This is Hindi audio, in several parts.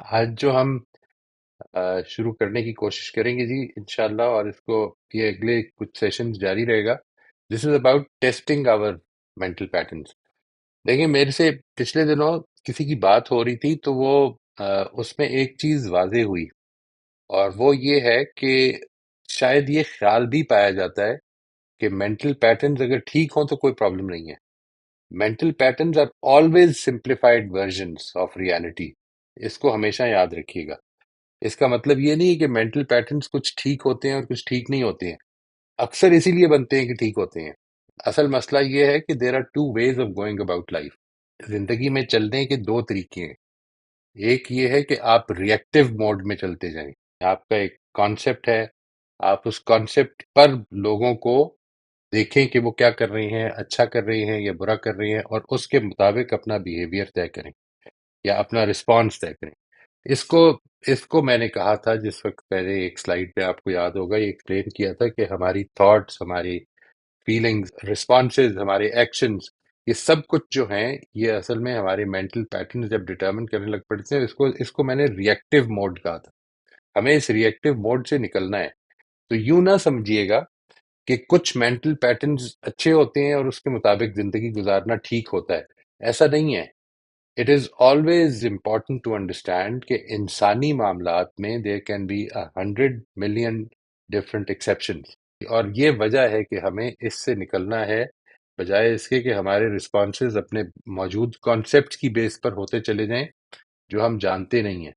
आज जो हम शुरू करने की कोशिश करेंगे जी इंशाल्लाह, और इसको ये अगले कुछ सेशंस जारी रहेगा। This is about testing our mental patterns. देखिए, मेरे से पिछले दिनों किसी की बात हो रही थी, तो वो उसमें एक चीज वाजे हुई, और वो ये है कि शायद ये ख्याल भी पाया जाता है कि मेंटल पैटर्न्स अगर ठीक हो तो कोई प्रॉब्लम नहीं है। Mental patterns are always simplified versions of reality. इसको हमेशा याद रखिएगा। इसका मतलब ये नहीं है कि मेंटल पैटर्न्स कुछ ठीक होते हैं और कुछ ठीक नहीं होते हैं। अक्सर इसीलिए बनते हैं कि ठीक होते हैं। असल मसला ये है कि there are two ways of going about life. जिंदगी में चलने के दो तरीके हैं। एक ये है कि आप रिएक्टिव मोड में चलते जाएं। आपका एक कॉन्सेप्ट है, आप उस कॉन्सेप्ट पर लोगों को देखें कि वो क्या कर रहे हैं, अच्छा कर रहे हैं या बुरा कर रहे हैं, और उसके मुताबिक अपना बिहेवियर तय करें या अपना रिस्पॉन्स तय करें। इसको इसको मैंने कहा था जिस वक्त पहले एक स्लाइड पे, आपको याद होगा, ये एक्सप्लेन किया था कि हमारी थॉट्स, हमारी फीलिंग्स, रिस्पॉन्सेज, हमारे एक्शंस, ये सब कुछ जो हैं, ये असल में हमारे मेंटल पैटर्न जब डिटरमिन करने लग पड़ते हैं। इसको इसको मैंने रिएक्टिव मोड कहा था। हमें इस रिएक्टिव मोड से निकलना है। तो यूं ना समझिएगा कि कुछ मेंटल पैटर्न्स अच्छे होते हैं और उसके मुताबिक जिंदगी गुजारना ठीक होता है। ऐसा नहीं है। It is always important to understand कि इंसानी मामलात में there can be 100 million different exceptions. और ये वजह है कि हमें इससे निकलना है, बजाय इसके कि हमारे रिस्पॉन्सेज अपने मौजूद कॉन्सेप्ट की बेस पर होते चले जाएं जो हम जानते नहीं हैं।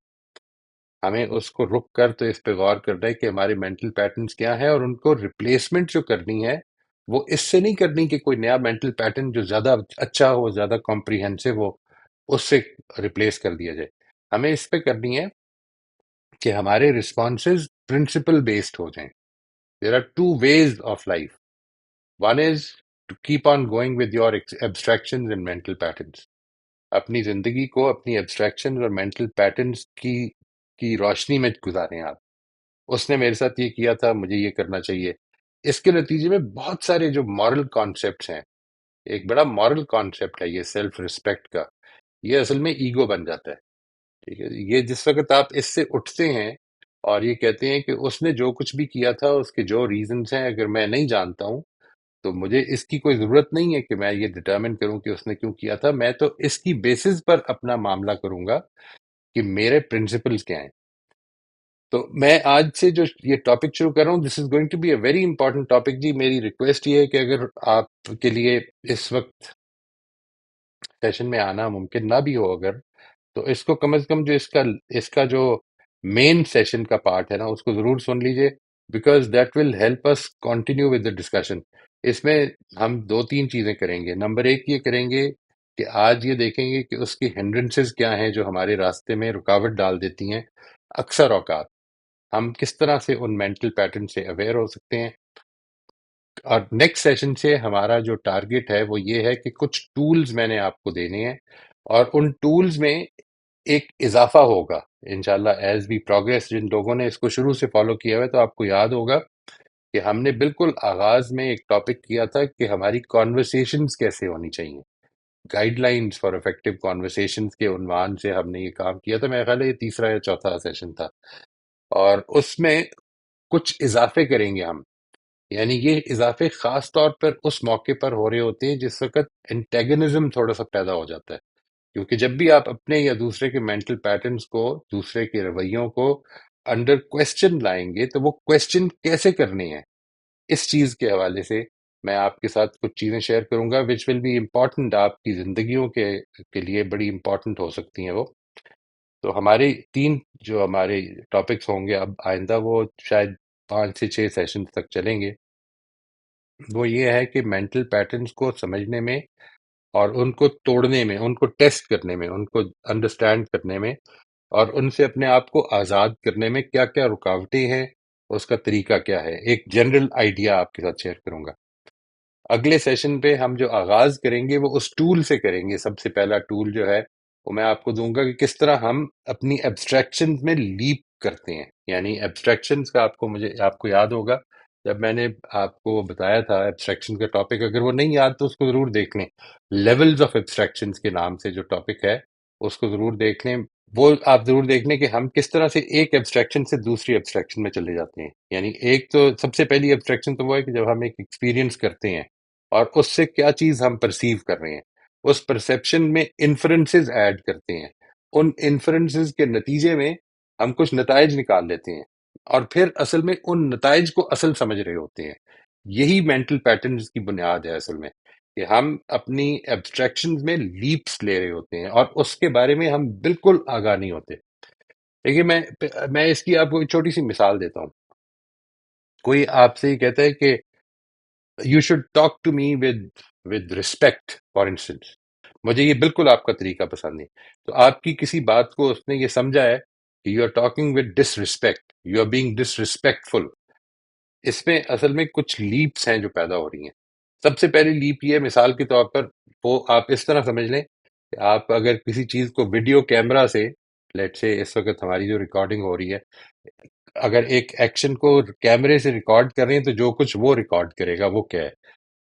हमें उसको रुक कर तो इस पे गौर करना है कि हमारे मेंटल पैटर्न्स क्या है, और उनको रिप्लेसमेंट जो करनी है वो इससे नहीं करनी कि कोई नया मेंटल पैटर्न जो ज्यादा अच्छा हो, ज्यादा कॉम्प्रिहेंसिव हो, उससे रिप्लेस कर दिया जाए। हमें इस पे करनी है कि हमारे रिस्पॉन्सेज प्रिंसिपल बेस्ड हो जाएं। There are two ways of life. One is to keep on going with your abstractions and mental patterns. अपनी जिंदगी को अपनी एब्स्ट्रैक्शंस और मेंटल पैटर्न्स की रोशनी में गुजारें आप। उसने मेरे साथ ये किया था, मुझे ये करना चाहिए। इसके नतीजे में बहुत सारे जो मॉरल कॉन्सेप्ट्स हैं, एक बड़ा मॉरल कॉन्सेप्ट है ये सेल्फ रिस्पेक्ट का, ये असल में ईगो बन जाता है। ठीक है, ये जिस वक्त आप इससे उठते हैं और ये कहते हैं कि उसने जो कुछ भी किया था, उसके जो रीजंस हैं, अगर मैं नहीं जानता हूं तो मुझे इसकी कोई जरूरत नहीं है कि मैं ये डिटरमिन करूं कि उसने क्यों किया था। मैं तो इसकी बेसिस पर अपना मामला करूंगा कि मेरे प्रिंसिपल्स क्या हैं। तो मैं आज से जो ये टॉपिक शुरू कर रहा हूँ, this is going to be a very important topic जी। मेरी रिक्वेस्ट ये है कि अगर आपके लिए इस वक्त सेशन में आना मुमकिन ना भी हो, अगर, तो इसको कम से कम जो इसका इसका जो मेन सेशन का पार्ट है ना, उसको जरूर सुन लीजिए, because that will help us continue with the discussion. इसमें हम दो तीन चीजें करेंगे। नंबर एक ये करेंगे कि आज ये देखेंगे कि उसकी हिंड्रेंसेस क्या हैं जो हमारे रास्ते में रुकावट डाल देती हैं। अक्सर औकात हम किस तरह से उन मेंटल पैटर्न से अवेयर हो सकते हैं। और नेक्स्ट सेशन से हमारा जो टारगेट है वो ये है कि कुछ टूल्स मैंने आपको देने हैं, और उन टूल्स में एक इजाफा होगा इंशाल्लाह एज वी प्रोग्रेस। जिन लोगों ने इसको शुरू से फॉलो किया हुआ है, तो आपको याद होगा कि हमने बिल्कुल आगाज में एक टॉपिक किया था कि हमारी कॉन्वर्सेशंस कैसे होनी चाहिए। गाइडलाइंस फॉर इफेक्टिव कॉन्वर्सेशंस के उन्वान से हमने ये काम किया था। मेरे ख्याल है ये तीसरा या चौथा सेशन था, और उसमें कुछ इजाफे करेंगे हम। यानी ये इजाफे खास तौर पर उस मौके पर हो रहे होते हैं जिस वक्त एंटेगनिज्म थोड़ा सा पैदा हो जाता है। क्योंकि जब भी आप अपने या दूसरे के मेंटल पैटर्न्स को, दूसरे के रवैयों को अंडर क्वेश्चन लाएंगे, तो वो क्वेश्चन कैसे करने हैं, इस चीज के हवाले से मैं आपके साथ कुछ चीजें शेयर करूंगा विच विल बी इम्पोर्टेंट, आपकी जिंदगियों के लिए बड़ी इंपॉर्टेंट हो सकती हैं वो। तो हमारे तीन जो हमारे टॉपिक्स होंगे अब आइंदा, वो शायद 5 से 6 सेशन तक चलेंगे। वो ये है कि मेंटल पैटर्न्स को समझने में और उनको तोड़ने में, उनको टेस्ट करने में, उनको अंडरस्टैंड करने में, और उनसे अपने आप को आजाद करने में क्या क्या रुकावटें हैं, उसका तरीका क्या है, एक जनरल आइडिया आपके साथ शेयर करूंगा। अगले सेशन पे हम जो आगाज करेंगे वो उस टूल से करेंगे। सबसे पहला टूल जो है वो मैं आपको दूंगा कि किस तरह हम अपनी एब्स्ट्रैक्शंस में लीप करते हैं। यानी एब्स्ट्रैक्शंस का आपको याद होगा, जब मैंने आपको बताया था एब्स्ट्रैक्शन का टॉपिक, अगर वो नहीं याद तो उसको जरूर देख लें। लेवल्स ऑफ एब्स्ट्रैक्शंस के नाम से जो टॉपिक है उसको जरूर देख लें। वो आप जरूर देख लें कि हम किस तरह से एक एब्स्ट्रैक्शन से दूसरी एब्स्ट्रैक्शन में चले जाते हैं। यानी एक तो सबसे पहली एब्स्ट्रैक्शन तो वो है कि जब हम एक एक्सपीरियंस करते हैं और उससे क्या चीज हम परसीव कर रहे हैं, उस परसेप्शन में इन्फरेंसेस ऐड करते हैं। उन इन्फरेंसेस के नतीजे में हम कुछ नताइज निकाल लेते हैं और फिर असल में उन नताइज को असल समझ रहे होते हैं। यही मेंटल पैटर्न्स की बुनियाद है असल में, कि हम अपनी एब्स्ट्रैक्शंस में लीप्स ले रहे होते हैं और उसके बारे में हम बिल्कुल आगाह नहीं होते। देखिए, मैं इसकी आपको एक छोटी सी मिसाल देता हूँ। कोई आपसे ये कहता है कि you should talk to me with respect, for instance. मुझे ये बिल्कुल आपका तरीका पसंद नहीं। तो आपकी किसी बात को उसने ये समझा है कि you are talking with disrespect, you are being disrespectful. इसमें असल में कुछ लीप्स हैं जो पैदा हो रही हैं। सबसे पहली लीप ये, मिसाल के तौर पर, वो आप इस तरह समझ लें कि आप अगर किसी चीज को वीडियो कैमरा से, लेट से इस वक्त हमारी जो रिकॉर्डिंग हो रही है, अगर एक एक्शन को कैमरे से रिकॉर्ड कर रहे हैं तो जो कुछ वो रिकॉर्ड करेगा वो क्या है।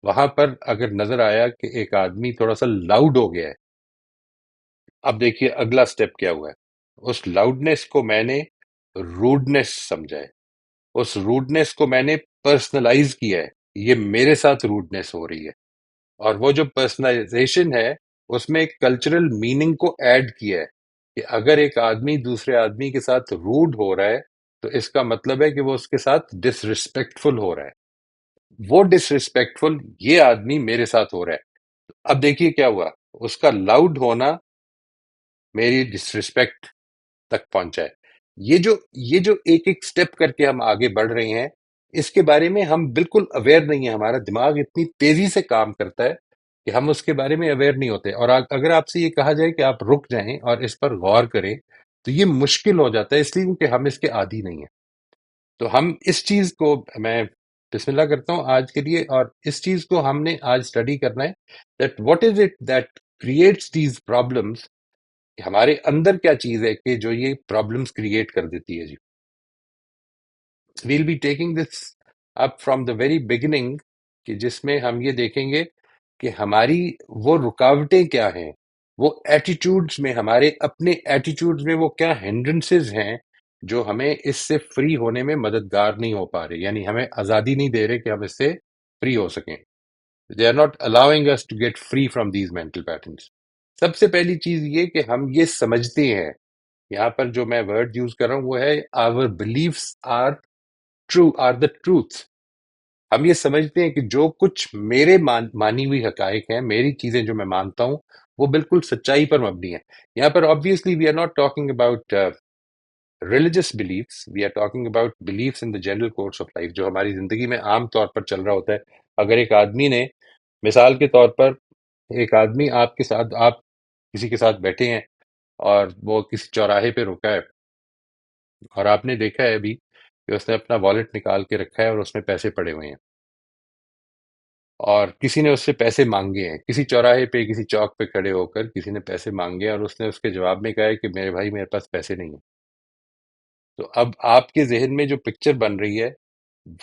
वहां पर अगर नजर आया कि एक आदमी थोड़ा सा लाउड हो गया है, अब देखिए अगला स्टेप क्या हुआ है। उस लाउडनेस को मैंने रूडनेस समझा है, उस रूडनेस को मैंने पर्सनलाइज किया है, ये मेरे साथ रूडनेस हो रही है। और वो जो पर्सनलाइजेशन है, उसमें एक कल्चरल मीनिंग को ऐड किया है कि अगर एक आदमी दूसरे आदमी के साथ रूड हो रहा है तो इसका मतलब है कि वो उसके साथ डिसरिस्पेक्टफुल हो रहा है। वो डिसरिस्पेक्टफुल ये आदमी मेरे साथ हो रहा है। अब देखिए क्या हुआ, उसका लाउड होना मेरी डिसरिस्पेक्ट तक पहुंचा है। ये जो एक एक स्टेप करके हम आगे बढ़ रहे हैं, इसके बारे में हम बिल्कुल अवेयर नहीं है। हमारा दिमाग इतनी तेजी से काम करता है कि हम उसके बारे में अवेयर नहीं होते। और अगर आपसे ये कहा जाए कि आप रुक जाएं और इस पर गौर करें, तो ये मुश्किल हो जाता है, इसलिए क्योंकि हम इसके आदी नहीं है। तो हम इस चीज को, मैं बिस्मिल्लाह करता हूं आज के लिए, और इस चीज को हमने आज स्टडी करना है, that what is it that creates these problems. हमारे अंदर क्या चीज है कि जो ये प्रॉब्लम्स क्रिएट कर देती है जी। We'll be taking this up from the very beginning, कि जिसमें हम ये देखेंगे कि हमारी वो रुकावटें क्या हैं, वो एटीट्यूड्स में, हमारे अपने एटीट्यूड्स में वो क्या हिंड्रेंसेस हैं जो हमें इससे फ्री होने में मददगार नहीं हो पा रहे, यानी हमें आजादी नहीं दे रहे कि हम इससे फ्री हो सकें। They are not allowing us to get free from these mental patterns. सबसे पहली चीज ये कि हम ये समझते हैं, यहाँ पर जो मैं वर्ड यूज कर रहा हूं वो है our beliefs are true, are the truth. हम ये समझते हैं कि जो कुछ मेरे मानी हुई हकाइक हैं, मेरी चीजें जो मैं मानता हूं, वो बिल्कुल सच्चाई पर मबनी है। यहाँ पर obviously we are not talking about religious beliefs, we are talking about beliefs in the general course of life, जो हमारी जिंदगी में आम तौर पर चल रहा होता है। अगर एक आदमी ने, मिसाल के तौर पर, एक आदमी आपके साथ, आप किसी के साथ बैठे हैं और वो किसी चौराहे पे रुका है और आपने देखा है अभी कि उसने अपना वॉलेट निकाल के रखा है और उसमें पैसे पड़े हुए हैं, और किसी ने उससे पैसे मांगे हैं, किसी चौराहे पे, किसी चौक पे खड़े होकर किसी ने पैसे मांगे हैं और उसने उसके जवाब में कहा है कि मेरे भाई, मेरे पास पैसे नहीं है। तो अब आपके जहन में जो पिक्चर बन रही है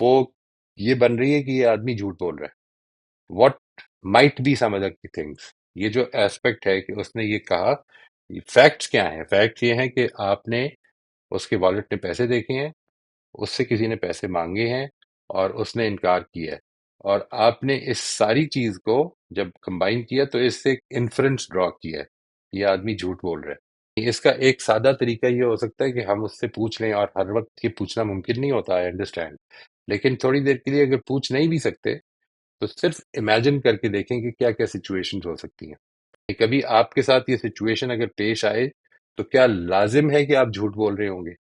वो ये बन रही है कि ये आदमी झूठ बोल रहा है। What might be some other things, ये जो एस्पेक्ट है कि उसने ये कहा, फैक्ट्स क्या है? फैक्ट्स ये हैं कि आपने उसके वॉलेट में पैसे देखे हैं, उससे किसी ने पैसे मांगे हैं और उसने इनकार किया है, और आपने इस सारी चीज को जब कंबाइन किया तो इससे एक इन्फ्रेंस ड्रॉ किया है, ये आदमी झूठ बोल रहा है। इसका एक सादा तरीका ये हो सकता है कि हम उससे पूछ लें, और हर वक्त ये पूछना मुमकिन नहीं होता, आई अंडरस्टैंड, लेकिन थोड़ी देर के लिए अगर पूछ नहीं भी सकते तो सिर्फ इमेजिन करके देखें कि क्या क्या सिचुएशंस हो सकती हैं। कभी आपके साथ ये सिचुएशन अगर पेश आए तो क्या लाजिम है कि आप झूठ बोल रहे होंगे?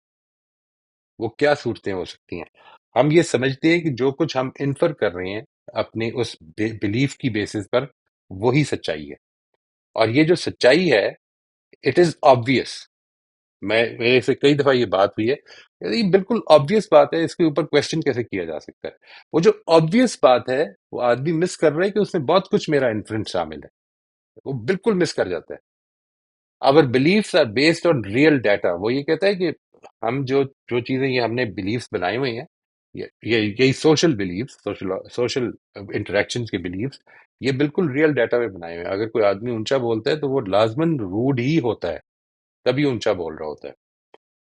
वो क्या सूरतें हो सकती हैं? हम ये समझते हैं कि जो कुछ हम इन्फर कर रहे हैं अपने उस बिलीफ की बेसिस पर, वही सच्चाई है। और ये जो सच्चाई है, इट इज ऑब्वियस। मेरे से कई दफा ये बात हुई है, ये बिल्कुल ऑब्वियस बात है, इसके ऊपर क्वेश्चन कैसे किया जा सकता है? वो जो ऑब्वियस बात है, वो आदमी मिस कर रहा है कि उसमें बहुत कुछ मेरा इन्फ्लुएंस शामिल है। वो बिल्कुल मिस कर जाता है। Our beliefs are based on real data. वो ये कहता है कि हम जो जो चीजें ये हमने बिलीफ्स बनाए हुए हैं, ये यही social beliefs, social social interactions के बिलीफ्स, ये बिल्कुल रियल डाटा में बनाए हुए हैं। अगर कोई आदमी ऊंचा बोलता है तो वो लाजमन रूड ही होता है। तभी ऊंचा बोल रहा होता है।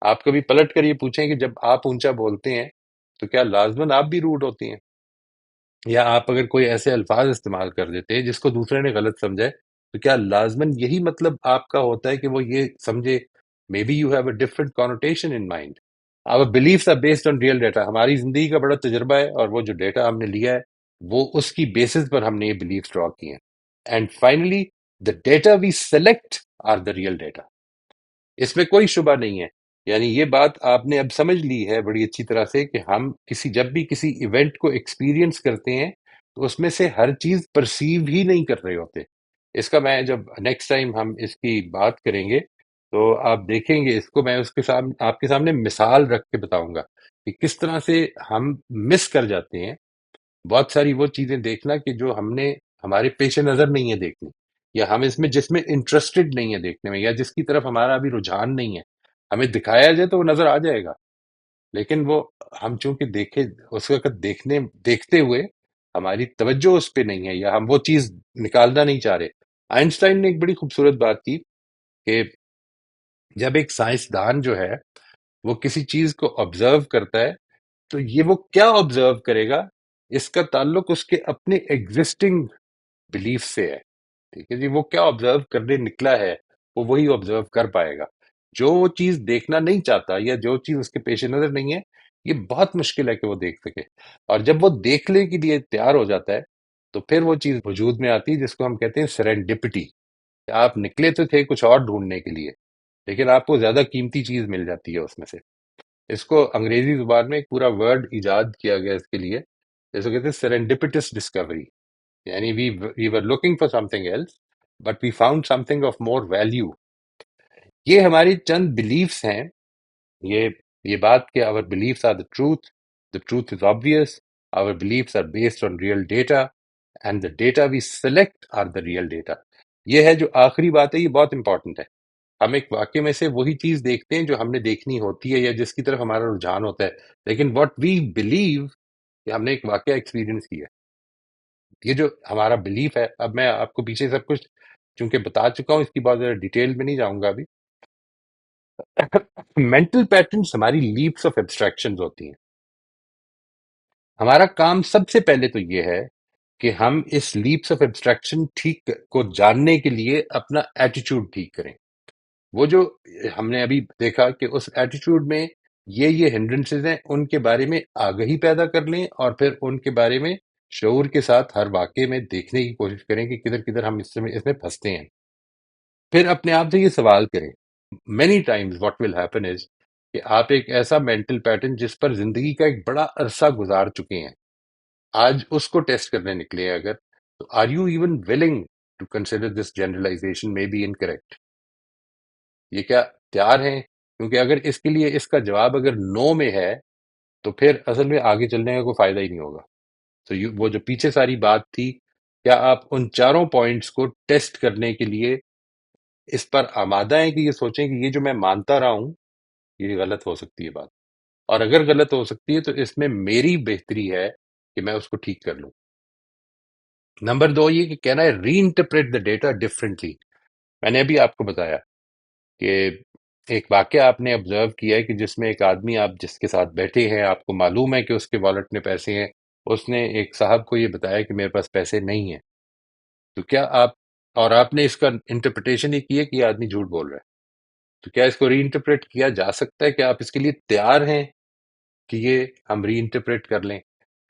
आप कभी पलट कर ये पूछें कि जब आप ऊंचा बोलते हैं तो क्या लाजमन आप भी रूड होती हैं? या आप अगर कोई ऐसे अल्फाज इस्तेमाल कर देते हैं जिसको दूसरे ने गलत समझे, तो क्या लाजमन यही मतलब आपका होता है कि वो ये समझे? Maybe you have a different connotation in mind. Our beliefs are based on real data. हमारी जिंदगी का बड़ा तजुर्बा है, और वो जो डेटा हमने लिया है वो उसकी बेसिस पर हमने ये बिलीव ड्रॉ किए हैं। And finally, the data we select are the real data. इसमें कोई शुबा नहीं है। यानी ये बात आपने अब समझ ली है बड़ी अच्छी तरह से कि हम किसी जब भी किसी इवेंट को एक्सपीरियंस करते हैं तो उसमें से हर चीज परसीव ही नहीं कर रहे होते। इसका मैं जब नेक्स्ट टाइम हम इसकी बात करेंगे तो आप देखेंगे, इसको मैं उसके सामने आपके सामने मिसाल रख के बताऊंगा कि किस तरह से हम मिस कर जाते हैं बहुत सारी वो चीजें देखना कि जो हमने हमारे पेश नजर नहीं है देखनी, या हम इसमें जिसमें इंटरेस्टेड नहीं है देखने में, या जिसकी तरफ हमारा अभी रुझान नहीं है। हमें दिखाया जाए तो वो नजर आ जाएगा, लेकिन वो हम चूंकि देखे उस वक्त देखने देखते हुए हमारी तवज्जो उस पे नहीं है, या हम वो चीज निकालना नहीं चाह रहे। आइंस्टाइन ने एक बड़ी खूबसूरत बात की कि जब एक साइंसदान जो है वो किसी चीज को ऑब्जर्व करता है, तो ये वो क्या ऑब्जर्व करेगा इसका ताल्लुक उसके अपने एग्जिस्टिंग बिलीफ से है। ठीक है जी, वो क्या ऑब्जर्व करने निकला है वो वही ऑब्जर्व कर पाएगा। जो वो चीज देखना नहीं चाहता या जो चीज उसके पेश नजर नहीं है, ये बहुत मुश्किल है कि वो देख सके। और जब वो देखने के लिए तैयार हो जाता है तो फिर वो चीज वजूद में आती है जिसको हम कहते हैं सेरेंडिपिटी। आप निकले तो थे कुछ और ढूंढने के लिए, लेकिन आपको ज्यादा कीमती चीज मिल जाती है उसमें से। इसको अंग्रेजी जुबान में एक पूरा वर्ड इजाद किया गया इसके लिए, जिसको कहते हैं सेरेंडिपिटस डिस्कवरी। यानी we were looking for something else but we found something of more value. ये हमारी चंद बिलीफ्स हैं। ये ये बात कि our beliefs are the truth is obvious, our beliefs are based on real data, and the data we select are the real data. ये है जो आखिरी बात है, ये बहुत इंपॉर्टेंट है। हम एक वाक्य में से वही चीज देखते हैं जो हमने देखनी होती है या जिसकी तरफ हमारा रुझान होता है, लेकिन व्हाट वी बिलीव कि हमने एक वाक्य एक्सपीरियंस किया। ये जो हमारा बिलीफ है, अब मैं आपको पीछे सब कुछ चूंकि बता चुका हूं, इसकी बहुत ज्यादा डिटेल में नहीं जाऊंगा अभी। मेंटल पैटर्न्स हमारी लीप्स ऑफ एब्स्ट्रैक्शंस होती हैं। हमारा काम सबसे पहले तो ये है कि हम इस लीप्स ऑफ एब्स्ट्रैक्शन ठीक को जानने के लिए अपना एटीट्यूड ठीक करें। वो जो हमने अभी देखा कि उस एटीट्यूड में ये हिंड्रेंसेस हैं, उनके बारे में आगाही पैदा कर लें और फिर उनके बारे में शऊर के साथ हर वाक़ये में देखने की कोशिश करें कि किधर-किधर हम इसमें फँसते हैं। फिर अपने आप से ये सवाल करें, many times what will happen is कि आप एक ऐसा मेंटल पैटर्न जिस पर ज़िंदगी का एक बड़ा अरसा गुज़ार चुके हैं, आज उसको टेस्ट करने निकले हैं अगर, तो are you even willing to consider this generalisation may be incorrect? ये क्या तैयार हैं? क्योंकि अगर इसके लिए इसका जवाब अगर नो में है, तो फिर असल में आगे चलने का कोई फायदा ही नहीं होगा। तो वो जो पीछे सारी बात थी, क्या आप उन चारों पॉइंट्स को टेस्ट करने के लिए इस पर आमादा हैं कि ये सोचें कि ये जो मैं मानता रहा हूं ये गलत हो सकती है बात, और अगर गलत हो सकती है तो इसमें मेरी बेहतरी है कि मैं उसको ठीक कर लूं। नंबर दो ये कि कैन आई री इंटरप्रेट द डेटा डिफरेंटली। मैंने अभी आपको बताया कि एक वाक्य आपने ऑब्जर्व किया है कि जिसमें एक आदमी, आप जिसके साथ बैठे हैं, आपको मालूम है कि उसके वॉलेट में पैसे हैं, उसने एक साहब को ये बताया कि मेरे पास पैसे नहीं है। तो क्या आप, और आपने इसका इंटरप्रिटेशन ये किया कि ये आदमी झूठ बोल रहा है, तो क्या इसको री इंटरप्रेट किया जा सकता है? क्या आप इसके लिए तैयार हैं कि ये हम री इंटरप्रेट कर लें?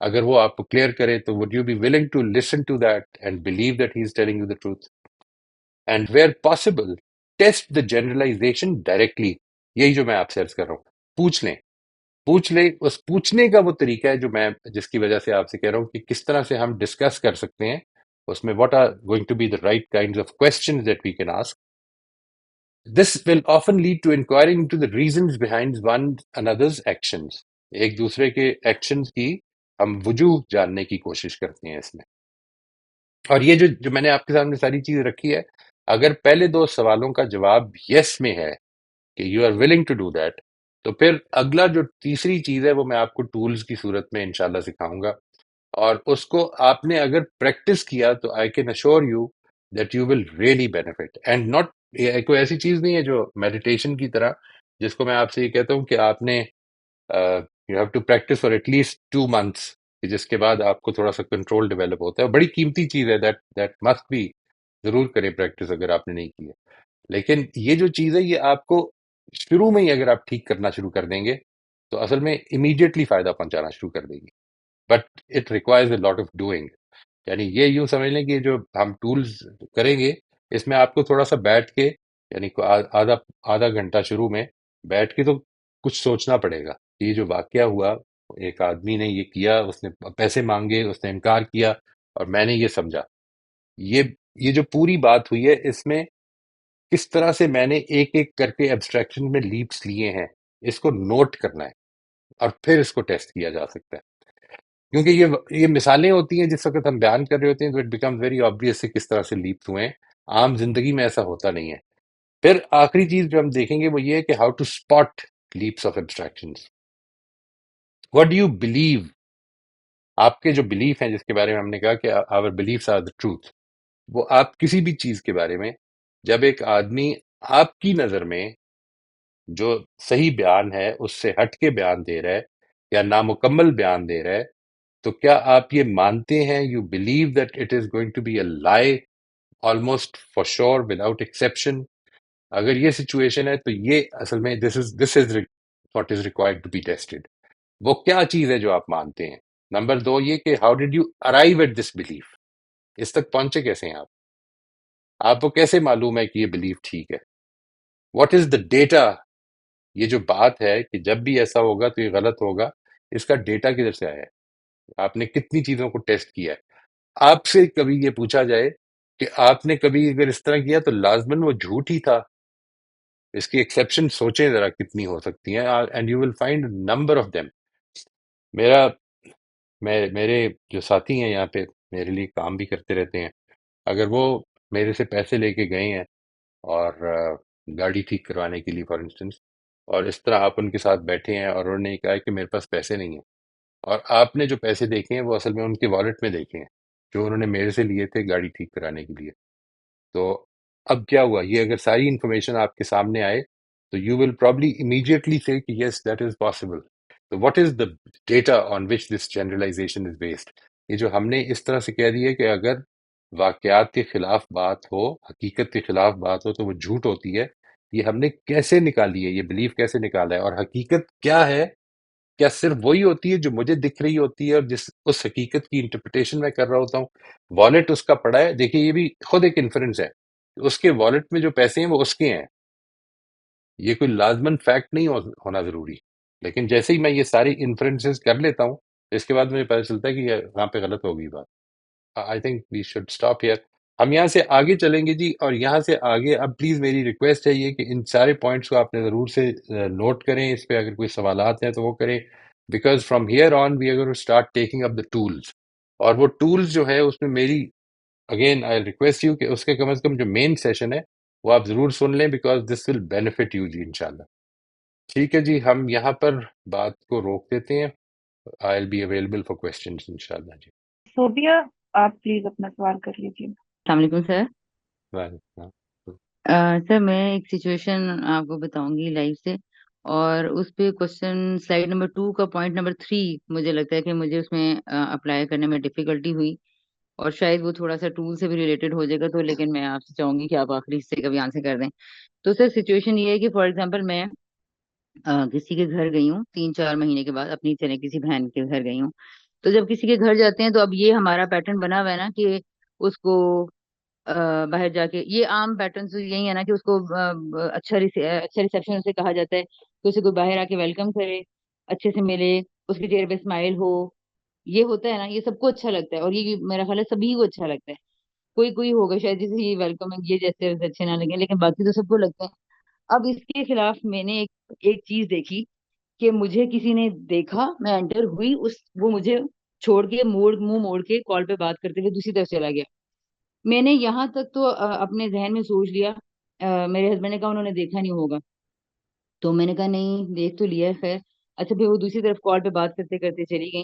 अगर वो आपको क्लियर करे तो would you be willing to listen to that and believe that he is telling you the truth? And where possible, test the generalisation directly. यही जो मैं आपसे अर्ज कर रहा हूँ, पूछ लें। पूछ ले, उस पूछने का वो तरीका है जो मैं, जिसकी वजह से आपसे कह रहा हूँ कि किस तरह से हम डिस्कस कर सकते हैं उसमें, what are going to be the right kinds of questions that we can ask. This will often lead to inquiring into the reasons behind one another's actions. एक दूसरे के एक्शंस की हम वजूह जानने की कोशिश करते हैं इसमें। और ये जो जो मैंने आपके सामने सारी चीज रखी है, अगर पहले दो सवालों का जवाब यस में है कि you are willing to do that, तो फिर अगला जो तीसरी चीज है वो मैं आपको टूल्स की सूरत में इंशाल्लाह सिखाऊंगा। और उसको आपने अगर प्रैक्टिस किया तो I can assure you that you will really benefit, and not ये कोई ऐसी चीज नहीं है जो मेडिटेशन की तरह, जिसको मैं आपसे ये कहता हूँ कि आपने you have to practise for at least 2 months, जिसके बाद आपको थोड़ा सा कंट्रोल डेवलप होता है। बड़ी कीमती चीज है, दैट मस्ट बी, जरूर करें प्रैक्टिस अगर आपने नहीं की है। लेकिन ये जो चीज है ये आपको शुरू में ही अगर आप ठीक करना शुरू कर देंगे तो असल में इमीडिएटली फायदा पहुंचाना शुरू कर देगी। But it requires a lot of doing. यानी ये यूं समझ लें कि जो हम टूल्स करेंगे, इसमें आपको थोड़ा सा बैठ के, यानी आधा आधा घंटा शुरू में बैठ के तो कुछ सोचना पड़ेगा कि ये जो वाकया हुआ, एक आदमी ने ये किया, उसने पैसे मांगे, उसने इनकार किया और मैंने ये समझा, ये ये जो पूरी बात हुई है इसमें किस तरह से मैंने एक एक करके एब्स्ट्रैक्शन में लीप्स लिए हैं, इसको नोट करना है और फिर इसको टेस्ट किया जा सकता है। क्योंकि ये मिसालें होती हैं जिस वक्त हम बयान कर रहे होते हैं तो इट बिकम्स वेरी ऑब्वियस से किस तरह से लीप्स हुए हैं। आम जिंदगी में ऐसा होता नहीं है। फिर आखिरी चीज जो हम देखेंगे वो ये है कि how to spot leaps of abstractions. What do you believe, आपके जो बिलीफ हैं जिसके बारे में हमने कहा कि our beliefs are the truth, वो आप किसी भी चीज के बारे में, जब एक आदमी आपकी नजर में जो सही बयान है उससे हट के बयान दे रहा है या नामुकम्मल बयान दे रहा है, तो क्या आप ये मानते हैं, you believe that it is going to be a lie almost for sure without exception? अगर ये सिचुएशन है तो ये असल में this is what is required to be tested. वो क्या चीज है जो आप मानते हैं? नंबर दो ये कि how did you arrive at this belief, इस तक पहुंचे कैसे हैं आप? आपको कैसे मालूम है कि ये बिलीफ ठीक है? What is the data? ये जो बात है कि जब भी ऐसा होगा तो ये गलत होगा, इसका डेटा किधर से आया है? आपने कितनी चीजों को टेस्ट किया है? आपसे कभी ये पूछा जाए कि आपने कभी अगर इस तरह किया तो लाजमन वो झूठ ही था, इसकी एक्सेप्शन सोचें जरा कितनी हो सकती हैं, and you will find number of them. मेरा मेरे जो साथी हैं यहाँ पे, मेरे लिए काम भी करते रहते हैं, अगर वो मेरे से पैसे लेके गए हैं और गाड़ी ठीक करवाने के लिए फॉर इंस्टेंस, और इस तरह आप उनके साथ बैठे हैं और उन्होंने कहा है कि मेरे पास पैसे नहीं है, और आपने जो पैसे देखे हैं वो असल में उनके वॉलेट में देखे हैं जो उन्होंने मेरे से लिए थे गाड़ी ठीक कराने के लिए। तो अब क्या हुआ, ये अगर सारी इंफॉर्मेशन आपके सामने आए तो यू विल प्रॉब्ली इमीडिएटली से कि यस दैट इज पॉसिबल। तो what is the data on which this generalisation is based? ये जो हमने इस तरह से कह दिया कि अगर वाकयात के खिलाफ बात हो, हकीकत के खिलाफ बात हो तो वो झूठ होती है, ये हमने कैसे निकाली है, ये बिलीफ कैसे निकाला है? और हकीकत क्या है? क्या सिर्फ वही होती है जो मुझे दिख रही होती है और जिस उस हकीकत की इंटरप्रिटेशन मैं कर रहा होता हूँ? वॉलेट उसका पड़ा है, देखिए ये भी खुद एक इन्फ्रेंस है, उसके वॉलेट में जो पैसे हैं वो उसके हैं, ये कोई लाजमन फैक्ट नहीं होना जरूरी। लेकिन जैसे ही मैं ये सारी इन्फ्रेंसेस कर लेता हूँ, इसके बाद मुझे पता चलता है कि यहाँ पे गलत हो गई बात। I think we should stop here. हम यहाँ से आगे चलेंगे जी, और यहाँ से आगे अब प्लीज मेरी रिक्वेस्ट है ये कि इन सारे पॉइंट्स को आपने जरूर से नोट करें, इस पे अगर कोई सवालात हैं तो वो करें, because from here on we are going to start taking up the tools. और वो टूल्स जो है उसमें मेरी, अगेन आई रिक्वेस्ट यू कि उसके कम से कम जो मेन सेशन है वो आप जरूर सुन लें, because this will benefit you जी इंशाल्लाह। ठीक है जी, हम यहाँ पर बात को रोक देते हैं। आई will be available for questions इंशाल्लाह जी। सोबिया, आप प्लीज अपना सवाल कर लीजिए। अस्सलाम वालेकुम सर। वाह। सर मैं एक सिचुएशन आपको बताऊंगी लाइव से, और उस पे क्वेश्चन स्लाइड नंबर 2 का पॉइंट नंबर 3 मुझे लगता है कि मुझे उसमें अप्लाई करने में डिफिकल्टी हुई, और शायद वो थोड़ा सा टूल से भी रिलेटेड हो जाएगा, तो लेकिन मैं आपसे चाहूंगी कि आप आखिरी हिस्से का भी आंसर कर दें। तो सर सिचुएशन ये है कि फॉर एग्जांपल मैं किसी के घर गई हूँ 3-4 महीने के बाद, अपनी तरह किसी बहन के घर गई हूँ। तो जब किसी के घर जाते हैं तो अब ये हमारा पैटर्न बना हुआ है ना कि उसको बाहर जाके, ये आम पैटर्न तो यही है ना कि उसको अच्छा रिसेप्शन से कहा जाता है कि उसे कोई बाहर आके वेलकम करे, अच्छे से मिले, उसके चेहरे पे स्माइल हो। ये होता है ना, ये सबको अच्छा लगता है, और ये मेरा ख्याल है सभी को अच्छा लगता है। कोई कोई होगा शायद जिसे ये वेलकम ये जैसे अच्छे ना लगे, लेकिन बाकी तो सबको लगता है। अब इसके खिलाफ मैंने एक चीज देखी कि मुझे किसी ने देखा, मैं एंटर हुई, उस वो मुझे छोड़ के मुंह मोड़ के कॉल पे बात करते हुए दूसरी तरफ चला गया। मैंने यहाँ तक तो अपने जहन में सोच लिया, मेरे हस्बैंड ने कहा उन्होंने देखा नहीं होगा। तो मैंने कहा नहीं, देख तो लिया है, खैर। अच्छा, फिर वो दूसरी तरफ कॉल पे बात करते करते चली गई।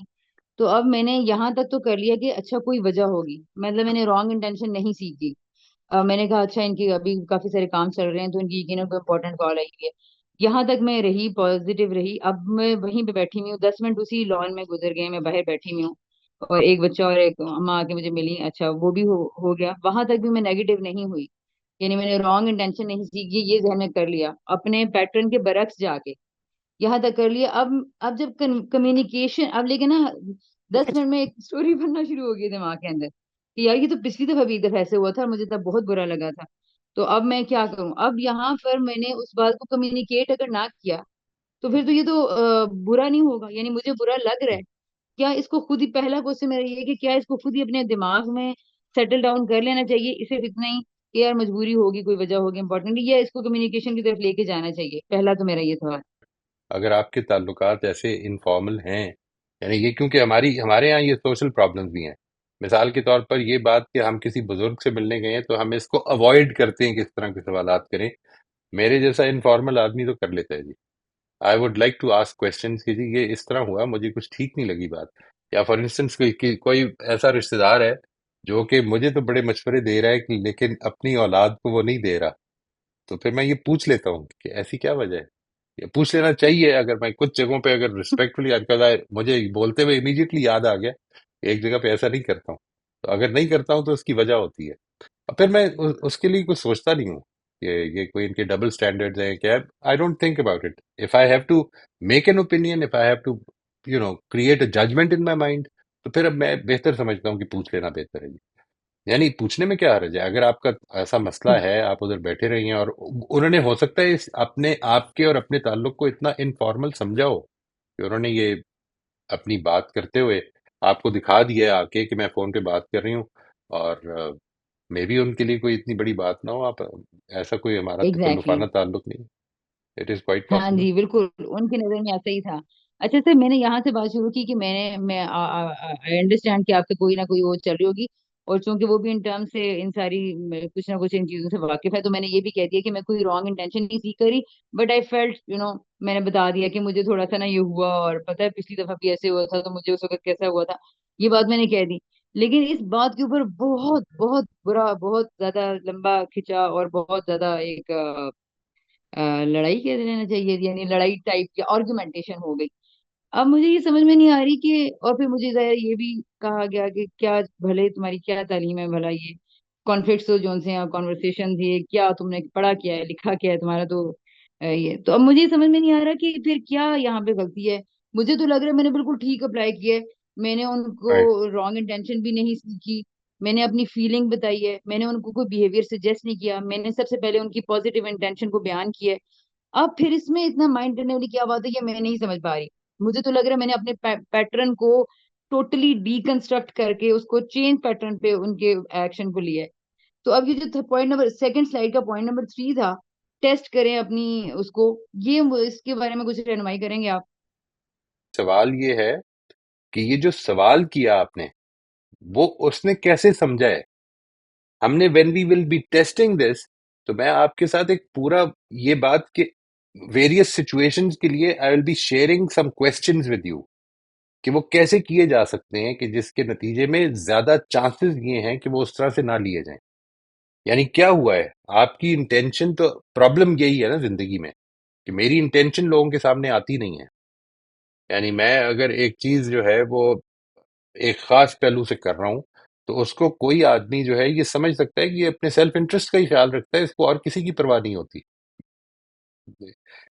तो अब मैंने यहाँ तक तो कर लिया कि अच्छा कोई वजह होगी, मतलब मैंने रॉन्ग इंटेंशन नहीं सीखी। मैंने कहा अच्छा इनकी अभी काफी सारे काम चल रहे हैं तो इनकी यकीनन कोई इंपॉर्टेंट कॉल आई है। यहाँ तक मैं रही, पॉजिटिव रही। अब मैं वहीं पे बैठी हुई हूँ, 10 मिनट उसी लॉन में गुजर गए, मैं बाहर बैठी हुई हूँ और एक बच्चा और एक अम्मा आके मुझे मिली, अच्छा वो भी हो गया। वहां तक भी मैं नेगेटिव नहीं हुई, यानी मैंने रॉन्ग इंटेंशन नहीं सीखी, ये जहन में कर लिया अपने पैटर्न के बरक्स जाके, यहाँ तक कर लिया। अब जब कम्युनिकेशन, अब लेकिन ना 10 मिनट में एक स्टोरी बनना शुरू हो गई दिमाग के अंदर कि यार ये तो पिछली दफा भी एक दफा ऐसे हुआ था और मुझे तब बहुत बुरा लगा था। तो अब मैं क्या करूं? अब यहाँ पर मैंने उस बात को कम्युनिकेट अगर ना किया तो फिर तो ये तो बुरा नहीं होगा, यानी मुझे बुरा लग रहा है। क्या इसको खुद ही, पहला क्वेश्चन मेरा ये है कि क्या इसको खुद ही अपने दिमाग में सेटल डाउन कर लेना चाहिए, इसे इतना ही कि यार मजबूरी होगी, कोई वजह होगी इंपॉर्टेंट, या इसको कम्युनिकेशन की तरफ लेके जाना चाहिए? पहला तो मेरा ये सवाल। अगर आपके ताल्लुकात ऐसे इनफॉर्मल हैं, यानी ये क्योंकि हमारी हमारे यहाँ ये सोशल प्रॉब्लम्स भी हैं। मिसाल के तौर पर ये बात कि हम किसी बुजुर्ग से मिलने गए हैं तो हम इसको अवॉइड करते हैं कि इस तरह के सवालात करें। मेरे जैसा इनफॉर्मल आदमी तो कर लेता है जी। I would like to ask questions कि जी ये इस तरह हुआ, मुझे कुछ ठीक नहीं लगी बात। या फॉर इंस्टेंस कोई ऐसा रिश्तेदार है जो कि मुझे तो बड़े मशवरे दे रहा है कि लेकिन अपनी औलाद को वो नहीं दे रहा, तो फिर मैं ये पूछ लेता हूँ कि ऐसी क्या वजह है। ये पूछ लेना चाहिए। अगर मैं कुछ जगहों पे अगर रिस्पेक्टफुली, आजकल मुझे बोलते हुए इमीडिएटली याद आ गया, एक जगह पे ऐसा नहीं करता हूँ। तो अगर नहीं करता हूँ तो उसकी वजह होती है। और फिर मैं उसके लिए कुछ सोचता नहीं हूँ कि ये कोई इनके डबल स्टैंडर्ड्स हैं क्या। I don't think about it. If I have to make an opinion, if I have to create a judgement in my mind, तो फिर अब मैं बेहतर समझता हूँ कि पूछ लेना बेहतर है। यानी पूछने में क्या हर्ज है? अगर आपका ऐसा मसला है, आप उधर बैठे रही हैं और उन्होंने हो सकता है इस अपने आपके और अपने ताल्लुक को इतना इनफॉर्मल समझा हो कि उन्होंने ये अपनी बात करते हुए आपको दिखा दिया है आके कि मैं फोन पे बात कर रही हूँ, और मे बी उनके लिए कोई इतनी बड़ी बात ना हो। आप ऐसा कोई हमारा एग्जैक्टली तकल्लुफाना exactly. ताल्लुक नहीं। इट इज क्वाइट हाँ पॉसिबल। जी बिल्कुल, उनकी नजर में ऐसा ही था। अच्छा सर, मैंने यहाँ से बात शुरू की कि मैं आई अंडरस्टैंड कि आपसे कोई ना कोई वो चल रही होगी, और चूंकि वो भी इन टर्म से इन सारी कुछ ना कुछ इन चीजों से वाकिफ है, तो मैंने ये भी कह दिया कि मैं कोई रॉन्ग इंटेंशन नहीं सीख करी। बट आई फेल्ट मैंने बता दिया कि मुझे थोड़ा सा ना ये हुआ, और पता है पिछली दफा भी ऐसे हुआ था तो मुझे उस वक्त कैसा हुआ था, ये बात मैंने कह दी। लेकिन इस बात के ऊपर बहुत बहुत बुरा, बहुत ज्यादा लंबा खिंचा और बहुत ज्यादा एक लड़ाई कह लेना चाहिए, यानी लड़ाई टाइप की आर्गुमेंटेशन हो गई। अब मुझे ये समझ में नहीं आ रही कि, और फिर मुझे ज़ाहिर ये भी कहा गया कि क्या भले तुम्हारी क्या तालीम है, भला ये कॉन्फ्लिक्ट्स तो जोन से कॉन्वर्सेशन ये क्या तुमने पढ़ा, क्या है लिखा, क्या है तुम्हारा, तो ये तो अब मुझे समझ में नहीं आ रहा कि फिर क्या यहाँ पे गलती है। मुझे तो लग रहा है मैंने बिल्कुल ठीक अप्लाई किया है। मैंने उनको राइट। रॉन्ग इंटेंशन भी नहीं सीखी, मैंने अपनी फीलिंग बताई है, मैंने उनको कोई बिहेवियर सजेस्ट नहीं किया, मैंने सबसे पहले उनकी पॉजिटिव इंटेंशन को बयान किया है। अब फिर इसमें इतना माइंड करने वाली क्या बात है, ये मैं नहीं समझ पा रही। मुझे तो लग रहा है मैंने अपने पैटर्न को टोटली डीकंस्ट्रक्ट करके उसको चेंज पैटर्न पे उनके एक्शन को लिया है। तो अब ये जो पॉइंट नंबर, सेकंड स्लाइड का पॉइंट नंबर 3 था, टेस्ट करें अपनी उसको, ये इसके बारे में कुछ रहनुमाई करेंगे आप? सवाल ये है कि ये जो सवाल किया आपने, वो उसने कैसे समझा है। हमने when we will be testing this, तो मैं आपके साथ एक पूरा ये बात के वेरियस सिचुएशंस के लिए I will be sharing some questions with you कि वो कैसे किए जा सकते हैं कि जिसके नतीजे में ज्यादा चांसेस ये हैं कि वो उस तरह से ना लिए जाएं। यानी क्या हुआ है, आपकी इंटेंशन तो, प्रॉब्लम यही है ना जिंदगी में कि मेरी इंटेंशन लोगों के सामने आती नहीं है। यानी मैं अगर एक चीज जो है वो एक खास पहलू से कर रहा हूं, तो उसको कोई आदमी जो है ये समझ सकता है कि ये अपने सेल्फ इंटरेस्ट का ही ख्याल रखता है, इसको और किसी की परवाह नहीं होती।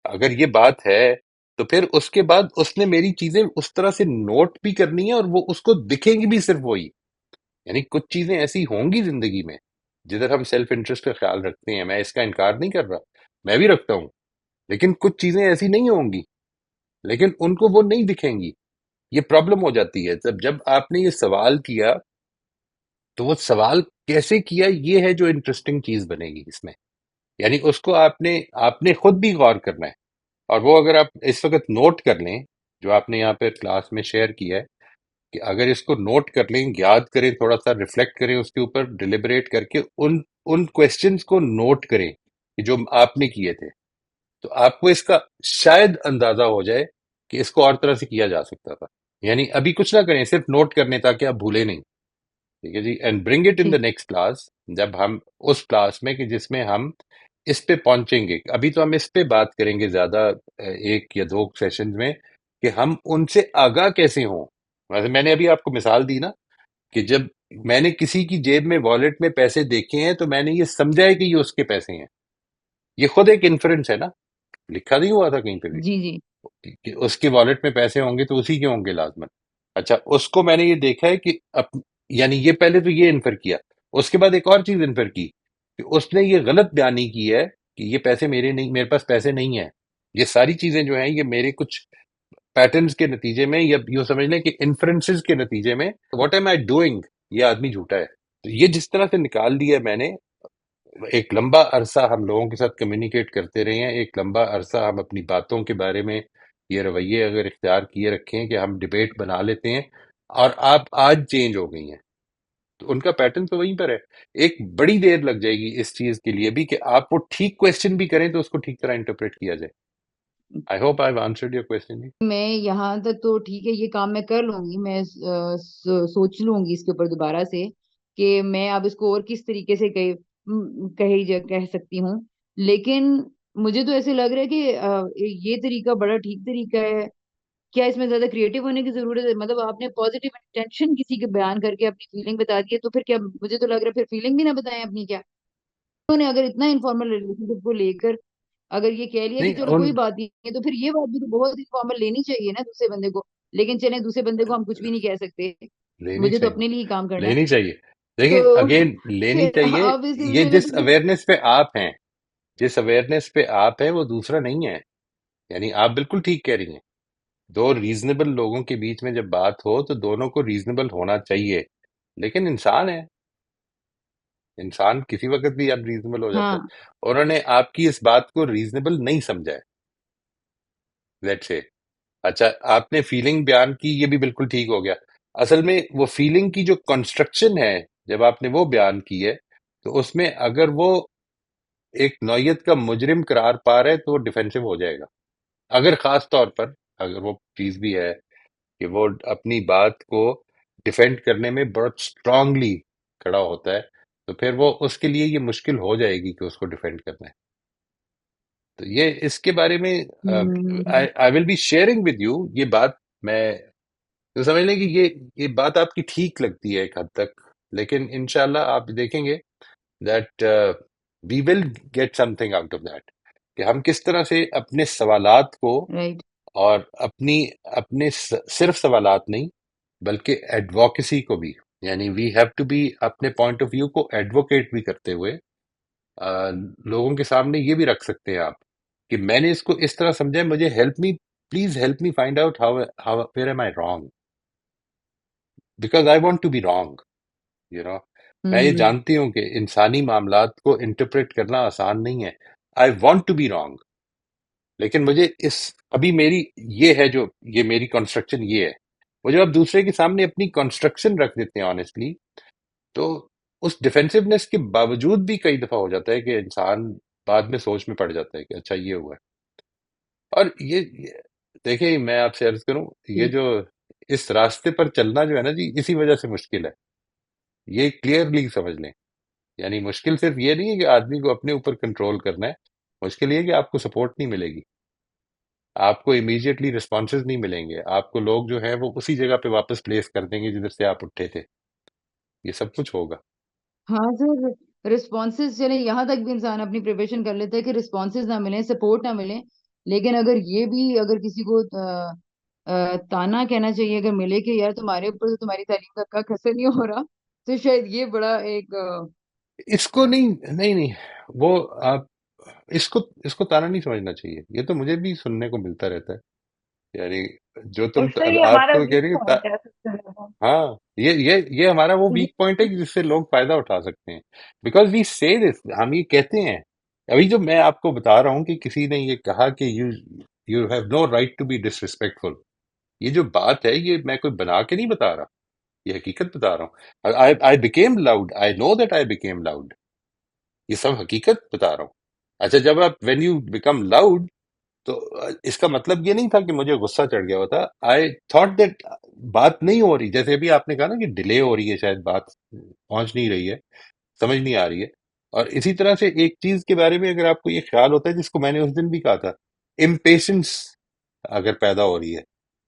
अगर ये बात है, तो फिर उसके बाद उसने मेरी चीजें उस तरह से नोट भी करनी है और वो उसको दिखेंगी भी सिर्फ वही। यानी कुछ चीजें ऐसी होंगी जिंदगी में जिधर हम सेल्फ इंटरेस्ट का ख्याल रखते हैं, मैं इसका इनकार नहीं कर रहा, मैं भी रखता हूं। लेकिन कुछ चीजें ऐसी नहीं होंगी, लेकिन उनको वो नहीं दिखेंगी। ये प्रॉब्लम हो जाती है। जब जब आपने ये सवाल किया, तो वो सवाल कैसे किया, ये है जो इंटरेस्टिंग चीज बनेगी इसमें। यानी उसको आपने आपने खुद भी गौर करना है। और वो अगर आप इस वक्त नोट कर लें, जो आपने यहाँ पे क्लास में शेयर किया है, कि अगर इसको नोट कर लें, याद करें, थोड़ा सा रिफ्लेक्ट करें उसके ऊपर, डिलिबरेट करके उन उन क्वेश्चंस को नोट करें कि जो आपने किए थे, तो आपको इसका शायद अंदाजा हो जाए कि इसको और तरह से किया जा सकता था। यानी अभी कुछ ना करें, सिर्फ नोट करने ताकि आप भूले नहीं। ठीक है जी, and bring it in the ठीक। नेक्स्ट क्लास, जब हम उस क्लास में कि जिसमें हम इस पे पहुंचेंगे। अभी तो हम इस पे बात करेंगे ज्यादा, एक या दो सेशन में, कि हम उनसे आगाह कैसे हों। वैसे मैंने अभी आपको मिसाल दी ना, कि जब मैंने किसी की जेब में वॉलेट में पैसे देखे हैं तो मैंने ये समझा है कि ये उसके पैसे हैं। ये खुद एक इन्फ्रेंस है ना, लिखा नहीं हुआ था कहीं पे भी जी जी। कि उसके वॉलेट में पैसे होंगे तो उसी के होंगे लाजमन। अच्छा, उसको मैंने ये देखा है कि यानी ये पहले तो ये इन्फर किया, उसके बाद एक और चीज इन्फर की कि उसने ये गलत बयानी की है कि ये पैसे मेरे नहीं, मेरे पास पैसे नहीं है। ये सारी चीजें जो हैं ये मेरे कुछ पैटर्न्स के नतीजे में, या यूं समझ लें कि इन्फ्रेंसेस के नतीजे में, व्हाट एम आई डूइंग, ये आदमी झूठा है। तो ये जिस तरह से निकाल दिया मैंने, एक लंबा अरसा हम लोगों के साथ कम्युनिकेट करते रहे हैं, एक लंबा अरसा हम अपनी बातों के बारे में ये रवैये अगर इख्तियार किए रखे हैं कि हम डिबेट बना लेते हैं, और आप आज चेंज हो गई हैं, तो उनका पैटर्न तो वहीं पर है। एक बड़ी देर लग जाएगी इस चीज के लिए भी कि आप वो ठीक क्वेश्चन भी करें तो उसको ठीक तरह इंटरप्रेट किया जाए। I hope I have answered your question जी। मैं यहाँ तक तो ठीक है, ये काम मैं कर लूंगी। मैं सोच लूंगी इसके ऊपर दोबारा से कि मैं अब इसको और किस तरीके से कह सकती हूँ। लेकिन मुझे तो ऐसे लग रहा है कि ये तरीका बड़ा ठीक तरीका है। क्या इसमें ज्यादा क्रिएटिव होने की जरूरत है? मतलब आपने पॉजिटिव इंटेंशन किसी के बयान करके अपनी फीलिंग बता दी है, तो फिर क्या, मुझे तो लग रहा है फिर फीलिंग भी ना बताएं अपनी क्या। उन्होंने अगर इतना इनफॉर्मल रिलेशनशिप को लेकर अगर ये कह लिया कि नहीं, चलो उन कोई बात नहीं है, तो फिर ये बात भी तो बहुत इनफॉर्मल लेनी चाहिए ना दूसरे बंदे को। लेकिन चले, दूसरे बंदे को हम कुछ भी नहीं कह सकते, लेनी मुझे तो चाहिए, अपने लिए ही काम करना है। लेनी चाहिए। देखिए तो अगेन, लेनी फिर चाहिए। अब इस ये मैंने जिस तो अवेयरनेस पे आप हैं, जिस अवेयरनेस पे आप हैं वो दूसरा नहीं है। यानी आप बिल्कुल ठीक कह रही हैं, दो रीजनेबल लोगों के बीच में जब बात हो तो दोनों को रीजनेबल होना चाहिए। लेकिन इंसान है, इंसान किसी वक्त भी अनरीजनेबल हो जाता है। हाँ उन्होंने आपकी इस बात को रीजनेबल नहीं समझा है, लेट्स से। अच्छा, आपने फीलिंग बयान की, ये भी बिल्कुल ठीक हो गया। असल में वो फीलिंग की जो कंस्ट्रक्शन है, जब आपने वो बयान की है, तो उसमें अगर वो एक नौयत का मुजरिम करार पा रहा है तो वो डिफेंसिव हो जाएगा। अगर खास तौर पर अगर वो चीज भी है कि वो अपनी बात को डिफेंड करने में बहुत स्ट्रांगली खड़ा होता है, तो फिर वो उसके लिए ये मुश्किल हो जाएगी कि उसको डिफेंड करना है। तो ये इसके बारे में I hmm, I will be sharing with you ये बात। मैं तो समझ लें कि ये बात आपकी ठीक लगती है एक हद तक, लेकिन इंशाल्लाह आप देखेंगे that we will get something out of that, कि हम किस तरह से अपने सवालात को, राइट। और अपनी अपने सिर्फ सवालात नहीं बल्कि एडवोकेसी को भी, यानी वी हैव टू बी अपने पॉइंट ऑफ व्यू को एडवोकेट भी करते हुए लोगों के सामने ये भी रख सकते हैं आप कि मैंने इसको इस तरह समझा है, मुझे help me, please help me find out how how where am I wrong, because I want to be wrong, you know. मैं ये हम्म। जानती हूँ कि इंसानी मामलात को इंटरप्रेट करना आसान नहीं है। I want to be wrong, लेकिन मुझे इस, अभी मेरी ये है जो, ये मेरी कंस्ट्रक्शन ये है। वो जब आप दूसरे के सामने अपनी कंस्ट्रक्शन रख देते हैं ऑनेस्टली, तो उस डिफेंसिवनेस के बावजूद भी कई दफा हो जाता है कि इंसान बाद में सोच में पड़ जाता है कि अच्छा ये हुआ है। और देखिए मैं आपसे अर्ज करूं, ये ठीक। जो इस रास्ते पर चलना जो है ना जी, इसी वजह से मुश्किल है। ये क्लियरली समझ लें। यानी मुश्किल सिर्फ ये नहीं है कि आदमी को अपने ऊपर कंट्रोल करना है, मुश्किल ये है कि आपको सपोर्ट नहीं मिलेगी, आपको इमीडिएटली रिस्पॉन्सेज नहीं मिलेंगे, आपको लोग जो है वो उसी जगह पे वापस प्लेस कर देंगे जिधर से आप उठे थे। ये सब कुछ होगा। हाँ सर, रिस्पॉन्सेज चले यहाँ तक भी इंसान अपनी प्रिपरेशन कर लेता है कि रिस्पॉन्सेज ना मिले, सपोर्ट ना मिले। लेकिन अगर ये भी, अगर किसी को ताना कहना चाहिए अगर मिले कि यार तुम्हारे ऊपर तो तुम्हारी तारीफ का कसर नहीं हो रहा, तो शायद ये बड़ा एक इसको नहीं, नहीं नहीं, वो आप इसको इसको ताना नहीं समझना चाहिए। ये तो मुझे भी सुनने को मिलता रहता है, यानी जो तुम उससे अब ये आप हमारा तो कह वीक रही हो। पॉइंट है सबसे ज्यादा। हाँ, ये हमारा वो वीक पॉइंट है कि जिससे लोग फायदा उठा सकते हैं, बिकॉज वी से दिस, हम ये कहते हैं। अभी जो मैं आपको बता रहा हूँ कि किसी ने ये कहा कि you you have no right to be disrespectful, ये जो बात है ये मैं कोई बना के नहीं बता रहा, ये हकीकत बता रहा हूँ। I I became loud, I know that I became loud, ये सब हकीकत बता रहा हूँ। अच्छा, जब आप व्हेन यू बिकम लाउड, तो इसका मतलब ये नहीं था कि मुझे गुस्सा चढ़ गया होता। आई थॉट दैट बात नहीं हो रही, जैसे अभी आपने कहा ना कि डिले हो रही है, शायद बात पहुंच नहीं रही है, समझ नहीं आ रही है। और इसी तरह से एक चीज के बारे में अगर आपको ये ख्याल होता है, जिसको मैंने उस दिन भी कहा था, इम्पेशंस अगर पैदा हो रही है,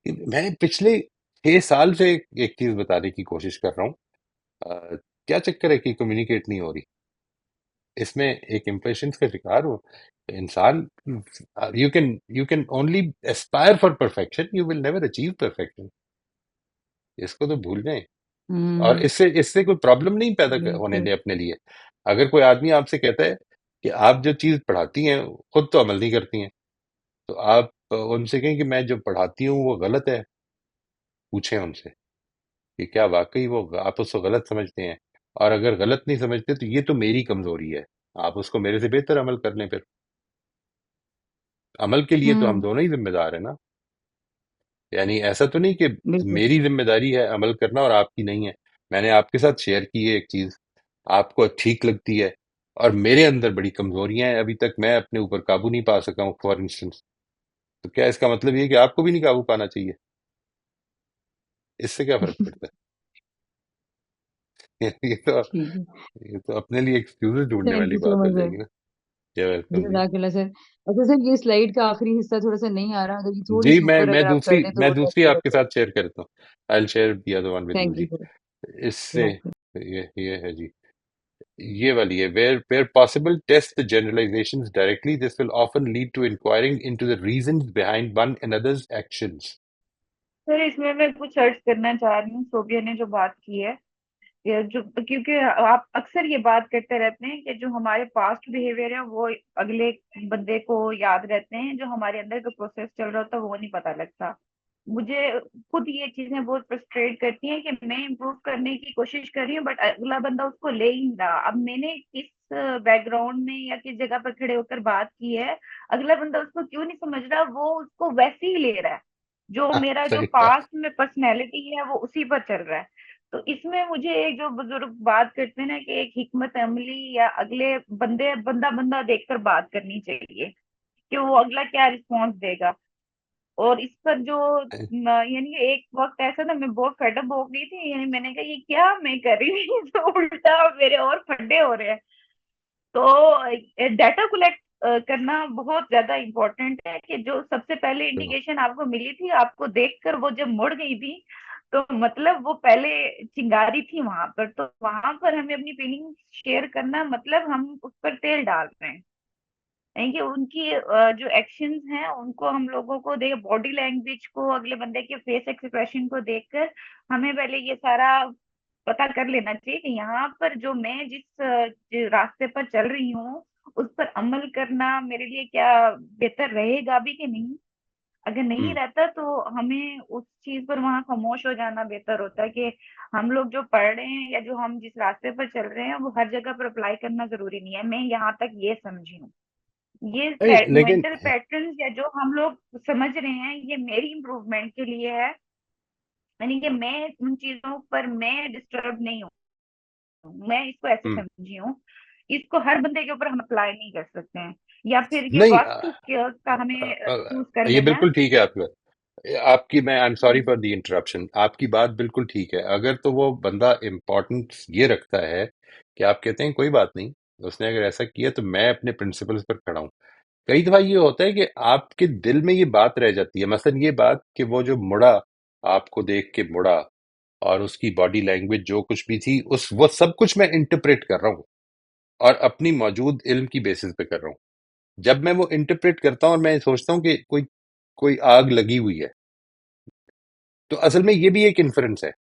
कि मैं पिछले 6 साल से एक चीज बताने की कोशिश कर रहा हूँ, क्या चक्कर है कि कम्युनिकेट नहीं हो रही, इसमें एक इम्पेशंस का शिकार हो इंसान। You can only Aspire for perfection, you will never achieve perfection, इसको तो भूल जाएं। और हम्म। इससे इससे कोई प्रॉब्लम नहीं पैदा होने बिल्कुल। दें अपने लिए। अगर कोई आदमी आपसे कहता है कि आप जो चीज पढ़ाती हैं खुद तो अमल नहीं करती हैं, तो आप उनसे कहें कि मैं जो पढ़ाती हूँ वो गलत है, पूछें उनसे कि क्या वाकई वो आप उसको गलत समझते हैं। और अगर गलत नहीं समझते तो ये तो मेरी कमजोरी है, आप उसको मेरे से बेहतर अमल कर लें। फिर अमल के लिए तो हम हम्म। दोनों ही जिम्मेदार है ना। यानी ऐसा तो नहीं कि बिल्कुल। मेरी जिम्मेदारी है अमल करना और आपकी नहीं है। मैंने आपके साथ शेयर की है एक चीज, आपको ठीक लगती है, और मेरे अंदर बड़ी कमजोरियां हैं, अभी तक मैं अपने ऊपर काबू नहीं पा सका हूँ फॉर इंस्टेंस। तो क्या इसका मतलब ये है कि आपको भी नहीं काबू पाना चाहिए? इससे क्या फर्क पड़ता है? ठीक है। ये तो अपने लिए एक्सक्यूजेस ढूंढने थैंक वाली यू सो बात हो मच सर। जाएगी ना। या वेलकम जी। जज़ाकल्लाह सर। अच्छा सर, ये स्लाइड का आखिरी हिस्सा थोड़ा सा नहीं आ रहा, अगर ये थोड़ी जी, सी मैं ऊपर मैं अगर आप दूसरी कर दें तो मैं वो दूसरी आपके रहता है। साथ शेयर करता हूँ। I will share the other one with you thank you जी। सर। इससे ये है जी, ये वाली है, where possible test the generalizations directly, this will often lead to inquiring into the reasons behind one another's actions। Sir इसमें मैं कुछ अर्ज करना चाह रही हूँ, सोबिया ने जो बात की है, ये जो, क्योंकि आप अक्सर ये बात करते रहते हैं कि जो हमारे पास्ट बिहेवियर है वो अगले बंदे को याद रहते हैं, जो हमारे अंदर का प्रोसेस चल रहा होता है वो नहीं पता लगता। मुझे खुद ये चीजें बहुत फ्रस्ट्रेट करती हैं कि मैं इम्प्रूव करने की कोशिश कर रही हूँ बट अगला बंदा उसको ले ही नहीं रहा। अब मैंने किस बैकग्राउंड में या किस जगह पर खड़े होकर बात की है, अगला बंदा उसको क्यों नहीं समझ रहा, वो उसको वैसे ही ले रहा है। जो मेरा जो सही बात। पास्ट में पर्सनैलिटी है वो उसी पर चल रहा है। तो इसमें मुझे एक जो बुजुर्ग बात करते हैं ना कि एक हिकमत अमली या अगले बंदा बंदा देखकर बात करनी चाहिए कि वो अगला क्या रिस्पॉन्स देगा। और इस पर जो यानी एक वक्त ऐसा था मैं बहुत फेडअप हो गई थी, यानी मैंने कहा ये क्या मैं कर रही हूँ तो उल्टा मेरे और फड्डे हो रहे हैं। तो डाटा कलेक्ट करना बहुत ज्यादा इम्पोर्टेंट है कि जो सबसे पहले इंडिकेशन आपको मिली थी, आपको देखकर वो जब मुड़ गई थी तो मतलब वो पहले चिंगारी थी वहां पर, तो वहां पर हमें अपनी फीलिंग शेयर करना मतलब हम उस पर तेल डाल रहे हैं। यानी कि उनकी जो एक्शंस हैं उनको हम लोगों को देख, बॉडी लैंग्वेज को, अगले बंदे के फेस एक्सप्रेशन को देखकर हमें पहले ये सारा पता कर लेना चाहिए कि यहाँ पर जो मैं जिस रास्ते पर चल रही हूँ उस पर अमल करना मेरे लिए क्या बेहतर रहेगा भी कि नहीं। अगर नहीं हम्म। रहता तो हमें उस चीज पर वहां खामोश हो जाना बेहतर होता है कि हम लोग जो पढ़ रहे हैं या जो हम जिस रास्ते पर चल रहे हैं वो हर जगह पर अप्लाई करना जरूरी नहीं है। मैं यहाँ तक ये समझी हूँ, नहीं, ये लेकिन मेंटल पैटर्न्स या जो हम लोग समझ रहे हैं ये मेरी इम्प्रूवमेंट के लिए है। यानी कि मैं उन चीजों पर मैं डिस्टर्ब नहीं हूँ, मैं इसको ऐसे हम्म, समझी हूँ। इसको हर बंदे के ऊपर हम अप्लाई नहीं कर सकते हैं, या फिर ये नहीं, वक्त का हमें चूज कर ये लेना है। बिल्कुल ठीक है आपका। आपकी, मैं I am sorry for the interruption, आपकी बात बिल्कुल ठीक है। अगर तो वो बंदा इम्पोर्टेंस ये रखता है कि आप कहते हैं कोई बात नहीं, उसने अगर ऐसा किया तो मैं अपने प्रिंसिपल्स पर खड़ा हूँ। कई दफा ये होता है कि आपके दिल में ये बात रह जाती है, मसलन ये बात कि वो जो मुड़ा, आपको देख के मुड़ा, और उसकी बॉडी लैंग्वेज जो कुछ भी थी, उस वो सब कुछ मैं इंटरप्रेट कर रहा हूँ, और अपनी मौजूद इल्म की बेसिस पे कर रहा हूँ। जब मैं वो इंटरप्रेट करता हूँ और मैं सोचता हूँ कि कोई कोई आग लगी हुई है, तो असल में ये भी एक इन्फ्रेंस है।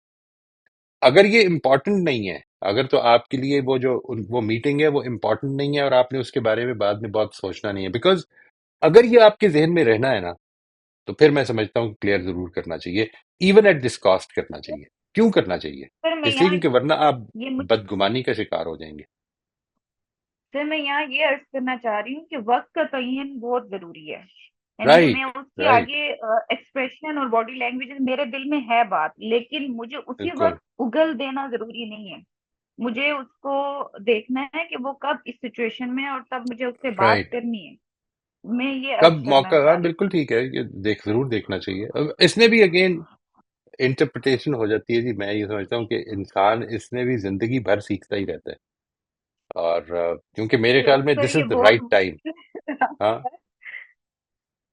अगर ये इम्पोर्टेंट नहीं है, अगर तो आपके लिए वो जो वो मीटिंग है वो इम्पोर्टेंट नहीं है और आपने उसके बारे में बाद में बहुत सोचना नहीं है, बिकॉज अगर ये आपके जहन में रहना है ना, तो फिर मैं समझता हूँ क्लियर जरूर करना चाहिए, इवन एट दिस कॉस्ट करना चाहिए। क्यों करना चाहिए? सर मैं इसलिए यहाँ क्योंकि वरना आप ये बदगुमानी का शिकार हो जाएंगे। सर मैं यहाँ ये अर्ज करना चाह रही हूँ कि वक्त का तयन बहुत जरूरी है। यानी कि मैं राइट, उसके राइट, आगे एक्सप्रेशन और बॉडी लैंग्वेज मेरे दिल में है बात, लेकिन मुझे उसी बिल्कुल, वक्त उगल देना जरूरी नहीं है। मुझे उसको देखना है कि वो कब इस सिचुएशन में है और तब मुझे उससे बात राइट। करनी है। मैं ये अर्ज कब करना मौका, चाह हाँ रही बिल्कुल थी। ठीक है, ये जरूर देखना चाहिए। अब इसमें भी अगेन इंटरप्रिटेशन हो जाती है जी। मैं ये समझता हूँ कि इंसान इसमें भी जिंदगी भर सीखता ही रहता है। और क्योंकि मेरे ख्याल में सर दिस ये इज द बहुत राइट टाइम। हाँ,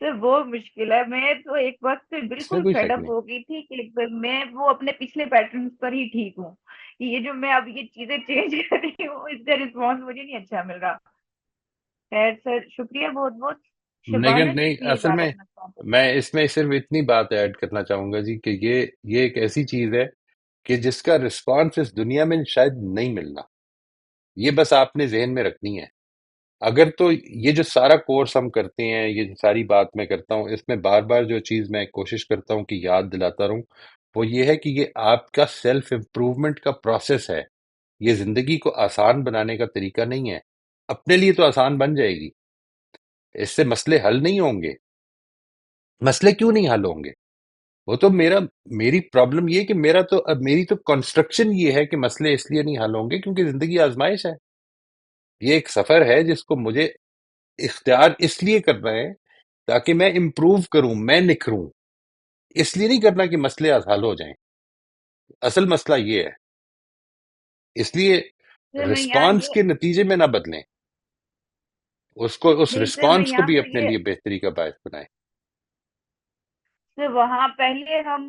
सर बहुत मुश्किल है। मैं तो एक वक्त से इसमें बिल्कुल कोई फेड शक अप नहीं। हो गई थी कि मैं वो अपने पिछले पैटर्न पर ही ठीक हूँ। ये जो मैं अब ये चीजें चेंज कर रही हूँ, इसका रिस्पॉन्स मुझे नहीं अच्छा मिल रहा। खैर सर, शुक्रिया बहुत बहुत। लेकिन शबाना जी नहीं, प्लीज असल आप में अपना कॉमेंट। मैं इसमें सिर्फ इतनी बात ऐड करना चाहूंगा जी कि ये एक ऐसी चीज है कि जिसका रिस्पांस इस दुनिया में शायद नहीं मिलना। ये बस आपने जहन में रखनी है। अगर तो ये जो सारा कोर्स हम करते हैं, ये जो सारी बात मैं करता हूँ, इसमें बार बार जो चीज मैं कोशिश करता हूँ कि याद दिलाता रहूं, वो ये है कि ये आपका सेल्फ इम्प्रूवमेंट का प्रोसेस है। ये जिंदगी को आसान बनाने का तरीका नहीं है। अपने लिए तो आसान बन जाएगी, इससे मसले हल नहीं होंगे। मसले क्यों नहीं हल होंगे? वो तो मेरी प्रॉब्लम ये है कि मेरी तो कंस्ट्रक्शन ये है कि मसले इसलिए नहीं हल होंगे क्योंकि जिंदगी आजमाइश है। ये एक सफर है जिसको मुझे इख्तियार इसलिए करना है ताकि मैं इम्प्रूव करूं, मैं निखरूं। इसलिए नहीं करना कि मसले हल हो जाएं। असल मसला ये है। इसलिए सर मैं यहाँ रिस्पांस ये के नतीजे में ना बदलें, उसको, उस नहीं सर, मैं रिस्पांस को यहाँ भी पर अपने ये लिए बेहतरी का बायस बनाएं। तो वहां पहले हम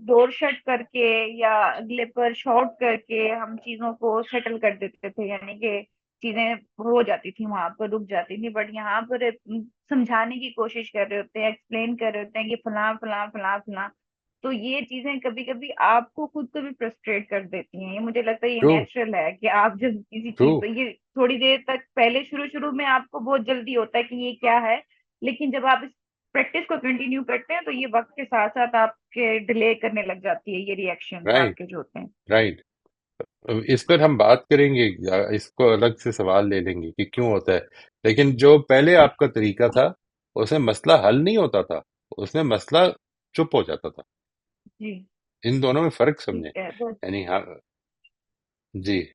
डोर शट करके या अगले पर शॉर्ट करके हम चीजों को सेटल कर देते थे, यानी कि चीजें हो जाती थी, वहां पर रुक जाती थी। बट यहाँ पर समझाने की कोशिश कर रहे होते हैं, एक्सप्लेन कर रहे होते हैं कि फलां फलां फलां फलां। तो ये चीजें कभी कभी आपको खुद को भी फ्रस्ट्रेट कर देती हैं। ये मुझे लगता है ये ट्रू, नेचुरल है कि आप जब किसी ट्रू। चीज पर ये थोड़ी देर तक, पहले शुरू शुरू में आपको बहुत जल्दी होता है कि ये क्या है, लेकिन जब आप प्रैक्टिस को कंटिन्यू करते हैं तो ये वक्त के साथ साथ आपके डिले करने लग जाती है, ये रिएक्शंस राइट, आपके जो होते हैं। राइट। इस पर हम बात करेंगे, इसको अलग से सवाल ले लेंगे कि क्यों होता है। लेकिन जो पहले आपका तरीका था, उसमें मसला हल नहीं होता था, उसमें मसला चुप हो जाता था। जी इन दोनों में फर्क ठीक समझें। है। तो यानी हाँ जी,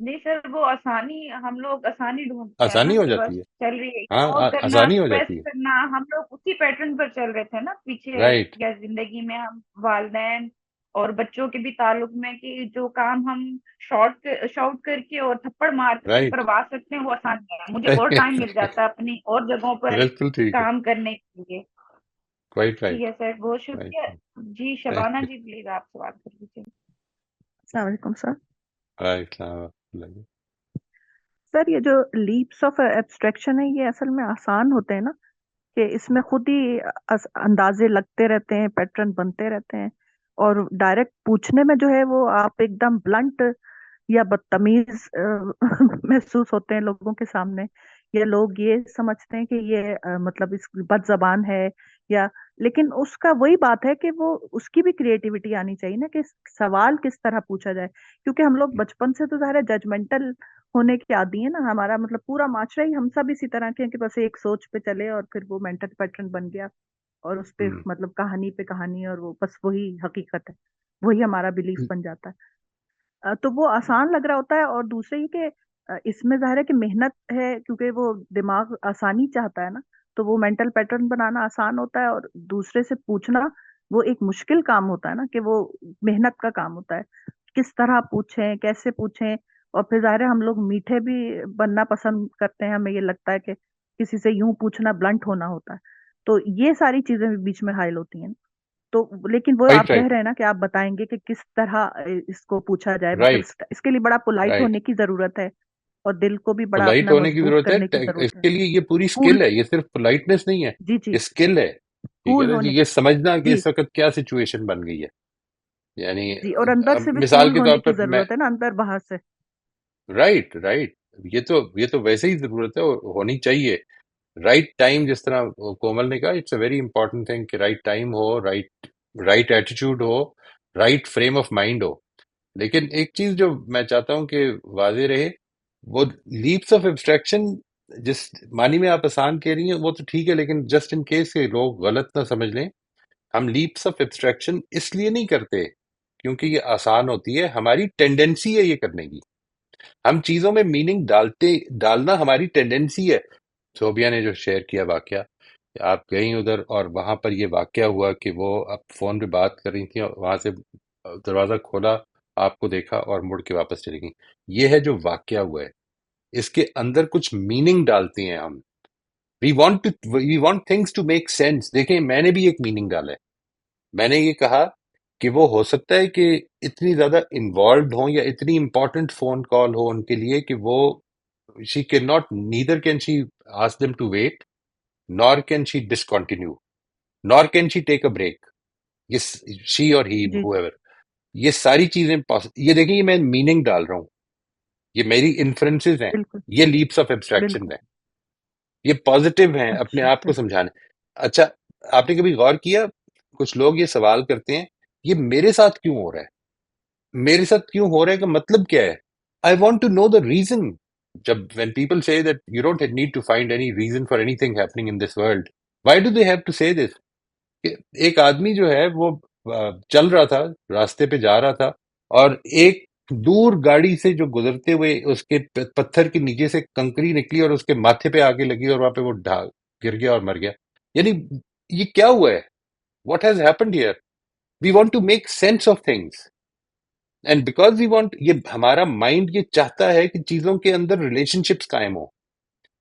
नहीं सर, वो आसानी, हम लोग आसानी ढूंढते हैं ना आसानी हो कि बस जाती है। चल रही है, हाँ, इग्नोर करना, आसानी हो प्रेस जाती है। करना। हम लोग उसी पैटर्न पर चल रहे थे ना पीछे, राइट, या जिंदगी में हम वालदैन और बच्चों के भी ताल्लुक में, कि जो काम हम शॉर्ट करके और थप्पड़ मार के राइट। करवा सकते हैं वो आसानी है। मुझे और टाइम मिल जाता है अपनी और जगहों पर बिल्कुल ठीक है। काम करने के लिए। क्वाइट ठीक राइट। है सर, बहुत राइट, शुक्रिया। जी थैंक शबाना यू। जी प्लीज आप सवाल कर लीजिए। अस्सलाम वालेकुम सर। राइट। सर ये जो लीप्स ऑफ एब्स्ट्रैक्शन है, ये असल में आसान होते हैं ना, कि इसमें खुद ही अंदाजे लगते रहते हैं, पैटर्न बनते रहते हैं, और डायरेक्ट पूछने में जो है वो आप एकदम ब्लंट या बदतमीज महसूस होते हैं लोगों के सामने, या लोग ये समझते हैं कि ये मतलब इस बदजबान है, या लेकिन उसका वही बात है कि वो उसकी भी क्रिएटिविटी आनी चाहिए ना, कि सवाल किस तरह पूछा जाए। क्योंकि हम लोग बचपन से तो ज़ाहिर है जजमेंटल होने के आदी है ना, हमारा मतलब पूरा माशरा ही हम सब इसी तरह के हैं कि बस एक सोच पे चले और फिर वो मेंटल पैटर्न बन गया, और उस पे मतलब कहानी पे कहानी, और वो बस वही हकीकत है, वही हमारा बिलीफ बन जाता है। तो वो आसान लग रहा होता है। और दूसरे ये कि इसमें ज़ाहिर है कि मेहनत है, क्योंकि वो दिमाग आसानी चाहता है ना, तो वो मेंटल पैटर्न बनाना आसान होता है, और दूसरे से पूछना वो एक मुश्किल काम होता है ना, कि वो मेहनत का काम होता है। किस तरह पूछें, कैसे पूछें, और फिर ज़ाहिर है हम लोग मीठे भी बनना पसंद करते हैं, हमें ये लगता है कि किसी से यूं पूछना ब्लंट होना होता है। तो ये सारी चीजें भी बीच में हाइल होती हैं। तो लेकिन वो आप राइट, कह राइट, रहे हैं ना कि आप बताएंगे कि किस तरह इसको पूछा जाए, मतलब राइट, इसके लिए बड़ा पोलाइट राइट। होने की जरूरत है, और दिल को भी बड़ा पोलाइट अपना होने की मजबूत जरूरत है। करने की जरूरत है। इसके लिए ये पूरी कूल, स्किल है, ये सिर्फ पोलाइटनेस नहीं है। जी जी, ये स्किल है। ठीक है कूल ना जी, होने, ये समझना कि जी इस वक्त क्या सिचुएशन बन गई है। यानी जी, और अंदर अब से भी मिसाल कूल के तौर होने की पर मैं, जरूरत है ना, अंदर बाहर से। Right, right. ये तो वैसे ही जरूरत है और होनी चाहिए। राइट टाइम, जिस तरह कोमल ने कहा, it's a very important thing कि राइट टाइम हो, राइट राइट एटीट्यूड हो, राइट फ्रेम ऑफ माइंड हो। लेकिन एक चीज जो मैं चाहता हूं कि वाजे रहे, वो लीप्स ऑफ एब्स्ट्रैक्शन जिस मानी में आप आसान कह रही हैं वो तो ठीक है, लेकिन जस्ट इन केस के लोग गलत ना समझ लें, हम लीप्स ऑफ एब्स्ट्रैक्शन इसलिए नहीं करते क्योंकि ये आसान होती है। हमारी टेंडेंसी है ये करने की। हम चीजों में मीनिंग डालना हमारी टेंडेंसी है। सोबिया ने जो शेयर किया वाकया, आप गई उधर और वहां पर ये वाकया हुआ कि वो अब फोन पे बात कर रही थी और वहां से दरवाजा खोला, आपको देखा और मुड़ के वापस चली गई। ये है जो वाकया हुआ है, इसके अंदर कुछ मीनिंग डालते हैं हम। We want things to make sense. देखें, मैंने भी एक मीनिंग डाला है। मैंने ये कहा कि वो हो सकता है कि इतनी ज्यादा इन्वॉल्व हो या इतनी इंपॉर्टेंट फोन कॉल हो उनके लिए कि वो she can not, neither can she ask them to wait, nor can she discontinue, nor can she take a break. ये she और he, जी whoever, ये सारी चीजें ये देखिए, ये मैं मीनिंग डाल रहा हूं, ये मेरी इन्फ्रेंसेस हैं, बिल्कुल ये लीप्स ऑफ एब्स्ट्रैक्शन बिल्कुल। हैं, ये पॉजिटिव हैं अपने अच्छा आप को अच्छा। समझाने। अच्छा, आपने कभी गौर किया, कुछ लोग ये सवाल करते हैं, ये मेरे साथ क्यों हो रहा है, मेरे साथ क्यों हो रहा है का मतलब क्या है? I want to know the reason. जब when people say that you don't need to find any reason for anything happening in this world, why do they have to say this? कि एक आदमी जो है वो चल रहा था, रास्ते पे जा रहा था, और एक दूर गाड़ी से जो गुजरते हुए उसके पत्थर के नीचे से कंकरी निकली और उसके माथे पे आके लगी और वहां पे वो गिर गया और मर गया। यानी ये क्या हुआ है? What has happened here? We want to make sense of things, and because we want, ये हमारा माइंड ये चाहता है कि चीजों के अंदर रिलेशनशिप्स कायम हो।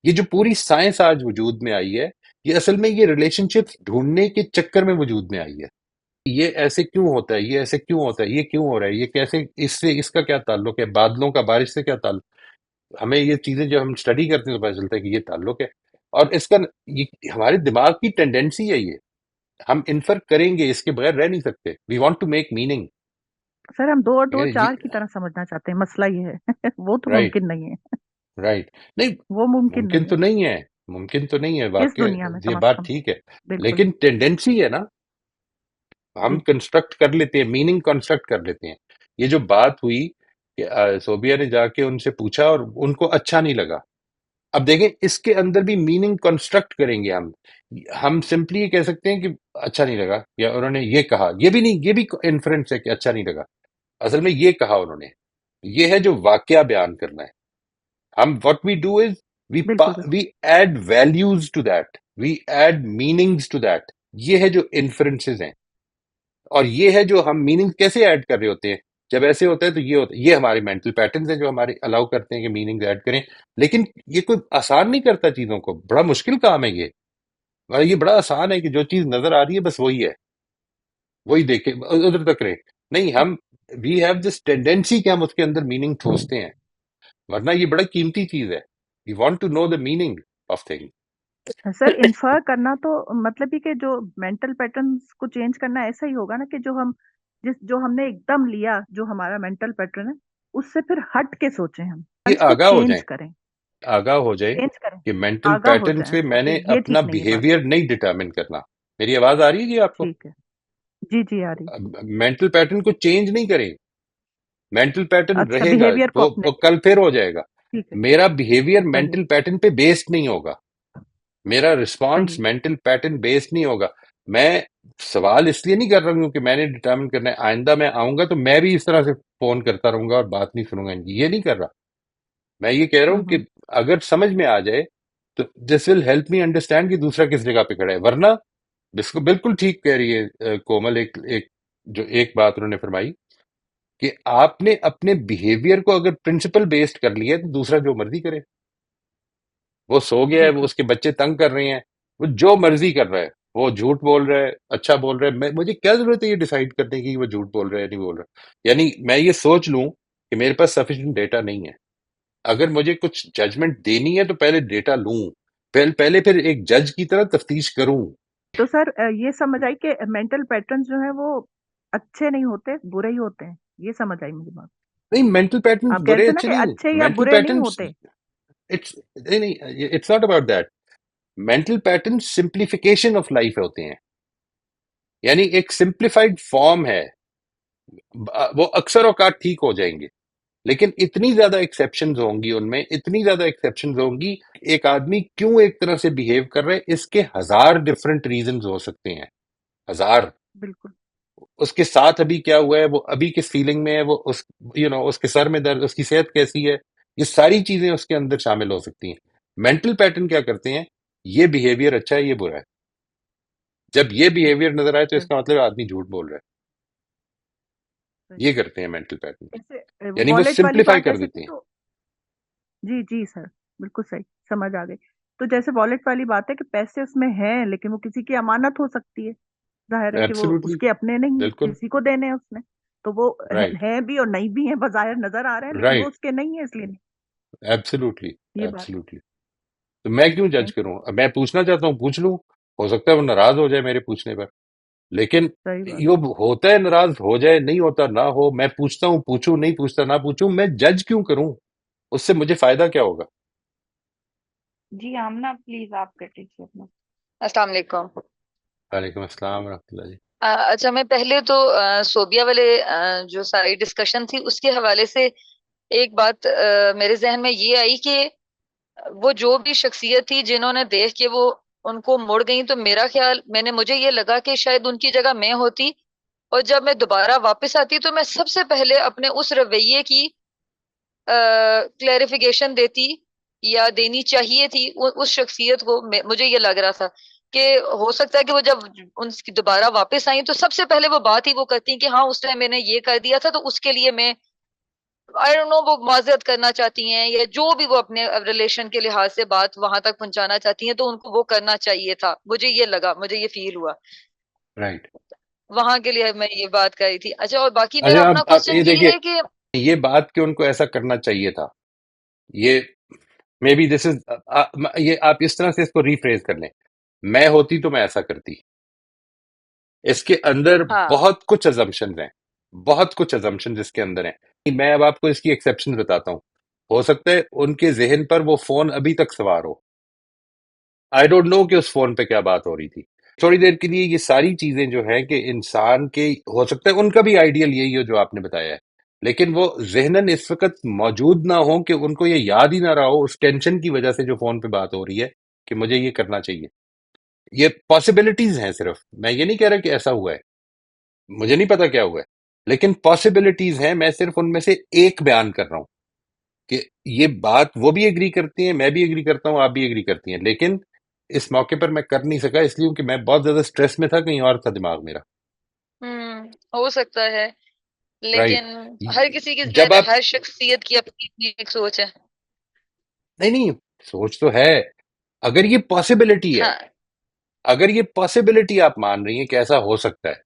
ये जो पूरी साइंस आज वजूद में आई है, ये असल में ये रिलेशनशिप्स ढूंढने के चक्कर में वजूद में आई है। ये ऐसे क्यों होता है, ये ऐसे क्यों होता है, ये क्यों हो रहा है, ये कैसे, इससे इसका क्या ताल्लुक है, बादलों का बारिश से क्या ताल्लुक? हमें ये चीजें जब हम स्टडी करते हैं तो पता चलता है कि ये ताल्लुक है। और इसका, ये हमारे दिमाग की टेंडेंसी है, ये हम इन्फर करेंगे, इसके बगैर रह नहीं सकते। We want to make meaning. Sir हम 2 और 2 ये 4 की तरह समझना चाहते हैं, मसला ये है। वो तो राइट, मुमकिन नहीं है। राइट। नहीं, वो मुमकिन मुमकिन नहीं तो है नहीं है, मुमकिन तो नहीं है इस वाकई, दुनिया में, ये कम से बात कम। ठीक है। बिल्कुल। लेकिन टेंडेंसी है ना, हम जी कंस्ट्रक्ट कर लेते हैं, मीनिंग कंस्ट्रक्ट कर लेते हैं। ये जो बात हुई कि सोबिया ने जाके उनसे पूछा और उनको अच्छा नहीं लगा। अब देखें, इसके अंदर भी मीनिंग कंस्ट्रक्ट करेंगे हम सिंपली ये कह सकते हैं कि अच्छा नहीं लगा, या उन्होंने ये कहा, ये भी नहीं, ये भी इन्फ्रेंस है कि अच्छा नहीं लगा। असल में ये कहा उन्होंने, ये है जो वाकया बयान करना है। हम what we do is, we बिल्कुल बिल्कुल। We add values to that, we add meanings to that. ये है जो इन्फ्रेंसेस हैं, और ये है जो हम मीनिंग कैसे ऐड कर रहे होते हैं। जब ऐसे होता है तो ये होता है, ये हमारे मेंटल पैटर्न्स हैं जो हमारे अलाउ करते हैं कि मीनिंग ऐड करें। लेकिन ये कोई आसान नहीं करता चीजों को, बड़ा मुश्किल काम है ये। ये बड़ा आसान है कि जो चीज नजर आ रही है बस वही है, वही देखे, उधर तक रहे। नहीं, हम वी हैव दिस टेंडेंसी कि हम उसके अंदर मीनिंग ठोसते हैं, वरना ये बड़ा कीमती चीज है। We want to know the meaning of thing. Sir infer करना तो मतलब ही कि जो मेंटल पैटर्न्स को चेंज करना ऐसा ही होगा ना, कि जो हमने एकदम लिया, जो हमारा मेंटल पैटर्न है, उससे फिर हट के सोचें, हम ये उसको आगाह हो चेंज जाए, करें। आगाह हो जाए चेंज करें, कि मेंटल आगाह हो पैटर्न जाए। से ओके, मैंने ये अपना ठीक नहीं है बात। बिहेवियर नहीं डिटरमिन करना। मेरी आवाज आ रही है जी आपको? ठीक है। जी जी आ रही। मेंटल पैटर्न को चेंज नहीं करें, मेंटल पैटर्न अच्छा, रहेगा, बिहेवियर को अपने। वो कल फिर हो जाएगा। ठीक है। मेरा बिहेवियर सही है। मेंटल पैटर्न पे बेस्ड नहीं होगा, मेरा सही रिस्पॉन्स है। मेंटल पैटर्न बेस्ड नहीं होगा। मैं सवाल इसलिए नहीं कर रहा हूँ कि मैंने डिटरमिन करना है, आइंदा मैं आऊंगा तो मैं भी इस तरह से फोन करता रहूंगा और बात नहीं सुनूंगा इनकी, ये नहीं कर रहा। मैं ये कह रहा हूँ कि हम्म। अगर समझ में आ जाए तो this will help me understand कि दूसरा किस जगह पे खड़ा है। वरना बिल्कुल बिल्कुल ठीक कह रही है कोमल, एक जो एक बात उन्होंने फरमाई कि आपने अपने बिहेवियर को अगर प्रिंसिपल बेस्ड कर लिया है, तो दूसरा जो मर्जी करे। वो सो गया है, वो बिल्कुल। उसके बच्चे तंग कर रहे हैं, वो जो मर्जी कर रहा है, वो झूठ बोल रहा है, अच्छा बोल रहा है, मुझे क्या जरूरत है ये डिसाइड करने की कि वो झूठ बोल रहा है नहीं बोल रहा है? यानी मैं ये सोच लूं कि मेरे पास सफिशिएंट डेटा नहीं है। अगर मुझे कुछ जजमेंट देनी है तो पहले डेटा लूं, पहले फिर एक जज की तरह तफ्तीश करूं। तो सर ये समझ आई कि मेंटल पैटर्न्स जो है वो अच्छे नहीं होते, बुरे ही होते हैं। ये समझ आई मुझे बात। नहीं, मेंटल पैटर्न्स आप कह रहे बुरे थे ना अच्छे कि नहीं, अच्छे या मेंटल बुरे नहीं पैटर्न्स, होते। इट्स नहीं नहीं, it's not about that. Mental pattern simplification of life होते हैं, यानी एक सिंप्लीफाइड फॉर्म है। वो अक्सर औकात ठीक हो जाएंगे, लेकिन इतनी ज्यादा एक्सेप्शंस होंगी उनमें, इतनी ज्यादा एक्सेप्शंस होंगी। एक आदमी क्यों एक तरह से बिहेव कर रहा है, इसके हजार डिफरेंट रीजंस हो सकते हैं, हजार। बिल्कुल। उसके साथ अभी क्या हुआ है, वो अभी किस फीलिंग में है, वो उसके सर में दर्द, उसकी सेहत कैसी है, ये सारी चीजें उसके अंदर शामिल हो सकती हैं। मेंटल पैटर्न क्या करते हैं, ये बिहेवियर अच्छा है, ये बुरा है। जब ये बिहेवियर नजर आए तो सही इसका मतलब आदमी झूठ बोल रहा है। सही। ये करते हैं मेंटल पैटर्न, जैसे यानी वो वॉलेट वाली सिंप्लीफाई बात कर जैसे देते थी हैं। तो जी जी सर, बिल्कुल सही, समझ आ गई। तो जैसे वॉलेट वाली बात है कि पैसे उसमें हैं लेकिन वो किसी की अमानत हो सकती है, जाहिर है कि वो एब्सोल्युटली, उसके अपने नहीं है, बिल्कुल, किसी को देने हैं उसने। तो वो राइट, है भी और नहीं भी है, बाज़ाहिर नजर आ रहे हैं लेकिन वो राइट, उसके नहीं है इसलिए नहीं। एब्सोल्युटली, ये बात है। एब्सोल्युटली। तो मैं क्यों जज थैंक यू। करूं? अब मैं पूछना चाहता हूं, पूछ लूं। हो सकता है वो नाराज हो जाए मेरे पूछने पर, लेकिन सही बात। यो होता है, नाराज हो जाए, नहीं होता ना हो। मैं पूछता हूं, पूछूं, नहीं पूछता ना पूछूं, मैं जज क्यों करूं? उससे मुझे फायदा क्या होगा? जी आमना प्लीज आप कर लीजिए अपना। अस्सलाम वालेकुम। वालेकुम अस्सलाम रहमतुल्लाह जी। अच्छा, मैं पहले तो सोबिया वाले जो सारी डिस्कशन थी उसके हवाले से एक बात मेरे जहन में ये आई कि वो जो भी शख्सियत थी जिन्होंने देख के वो उनको मुड़ गई, तो मेरा ख्याल मुझे ये लगा कि शायद उनकी जगह मैं होती, और जब मैं दोबारा वापस आती तो मैं सबसे पहले अपने उस रवैये की क्लैरिफिकेशन देती या देनी चाहिए थी उस शख्सियत को। मुझे ये लग रहा था कि हो सकता है कि वो जब उनकी दोबारा वापस आई तो सबसे पहले वो बात ही वो करती कि हाँ उस टाइम मैंने ये कर दिया था, तो उसके लिए मैं आई डोंट नो वो माजरत करना चाहती हैं या जो भी वो अपने रिलेशन के लिहाज से बात वहां तक पहुंचाना चाहती हैं, तो उनको वो करना चाहिए था। मुझे ये लगा, मुझे ये फील हुआ राइट। वहां के लिए मैं ये बात कही थी। अच्छा, और बाकी मेरा अच्छा, अपना अब क्वेश्चन ये ये देखिए, है कि ये बात कि उनको ऐसा करना चाहिए था, ये मे बी दिस इज, ये आप इस तरह से इसको रीफ्रेज कर लें, मैं होती तो मैं ऐसा करती। इसके अंदर हाँ बहुत कुछ अजम्पशन हैं, बहुत कुछ अजम्पशन इसके अंदर हैं। मैं अब आपको इसकी एक्सेप्शन बताता हूं। हो सकता है उनके जहन पर वो फोन अभी तक सवार हो। आई डोंट नो कि उस फोन पे क्या बात हो रही थी। थोड़ी देर के लिए ये सारी चीजें जो है कि इंसान के, हो सकता है उनका भी आइडियल यही हो जो आपने बताया है, लेकिन वो जहनन इस वक्त मौजूद ना हो, कि उनको ये याद ही ना रहा हो उस टेंशन की वजह से जो फोन पे बात हो रही है कि मुझे ये करना चाहिए। ये पॉसिबिलिटीज हैं सिर्फ, मैं ये नहीं कह रहा कि ऐसा हुआ है, मुझे नहीं पता क्या हुआ है, लेकिन पॉसिबिलिटीज हैं। मैं सिर्फ उनमें से एक बयान कर रहा हूं कि ये बात वो भी एग्री करती हैं, मैं भी एग्री करता हूं, आप भी एग्री करती हैं, लेकिन इस मौके पर मैं कर नहीं सका, इसलिए कि मैं बहुत ज्यादा स्ट्रेस में था, कहीं और था दिमाग मेरा। हो सकता है, राइट। लेकिन हर किसी की जब आप, हर शख्सियत की अपनी अपनी एक सोच है। नहीं नहीं, सोच तो है। अगर ये पॉसिबिलिटी है, हाँ। अगर ये पॉसिबिलिटी आप मान रही हैं कि ऐसा हो सकता है,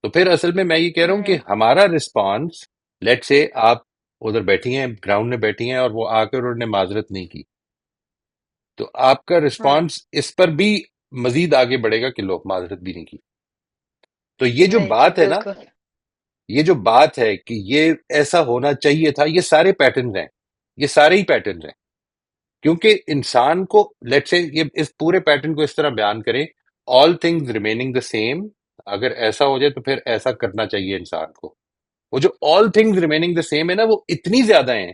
तो फिर असल में मैं ये कह रहा हूं कि हम्म। हमारा रिस्पॉन्स, लेट से आप उधर बैठी हैं, ग्राउंड में बैठी हैं, और वो आकर उन्होंने माजरत नहीं की, तो आपका हम्म। रिस्पॉन्स इस पर भी मजीद आगे बढ़ेगा कि लोग माजरत भी नहीं की। तो ये जो नहीं जी, बात है ना, बिल्कुल। ये जो बात है कि ये ऐसा होना चाहिए था, ये सारे पैटर्न हैं, ये सारे ही पैटर्न हैं। क्योंकि इंसान को, लेट से ये इस पूरे पैटर्न को इस तरह बयान करें, all things remaining the same, अगर ऐसा हो जाए तो फिर ऐसा करना चाहिए इंसान को। वो जो all things remaining the same है ना, वो इतनी ज्यादा है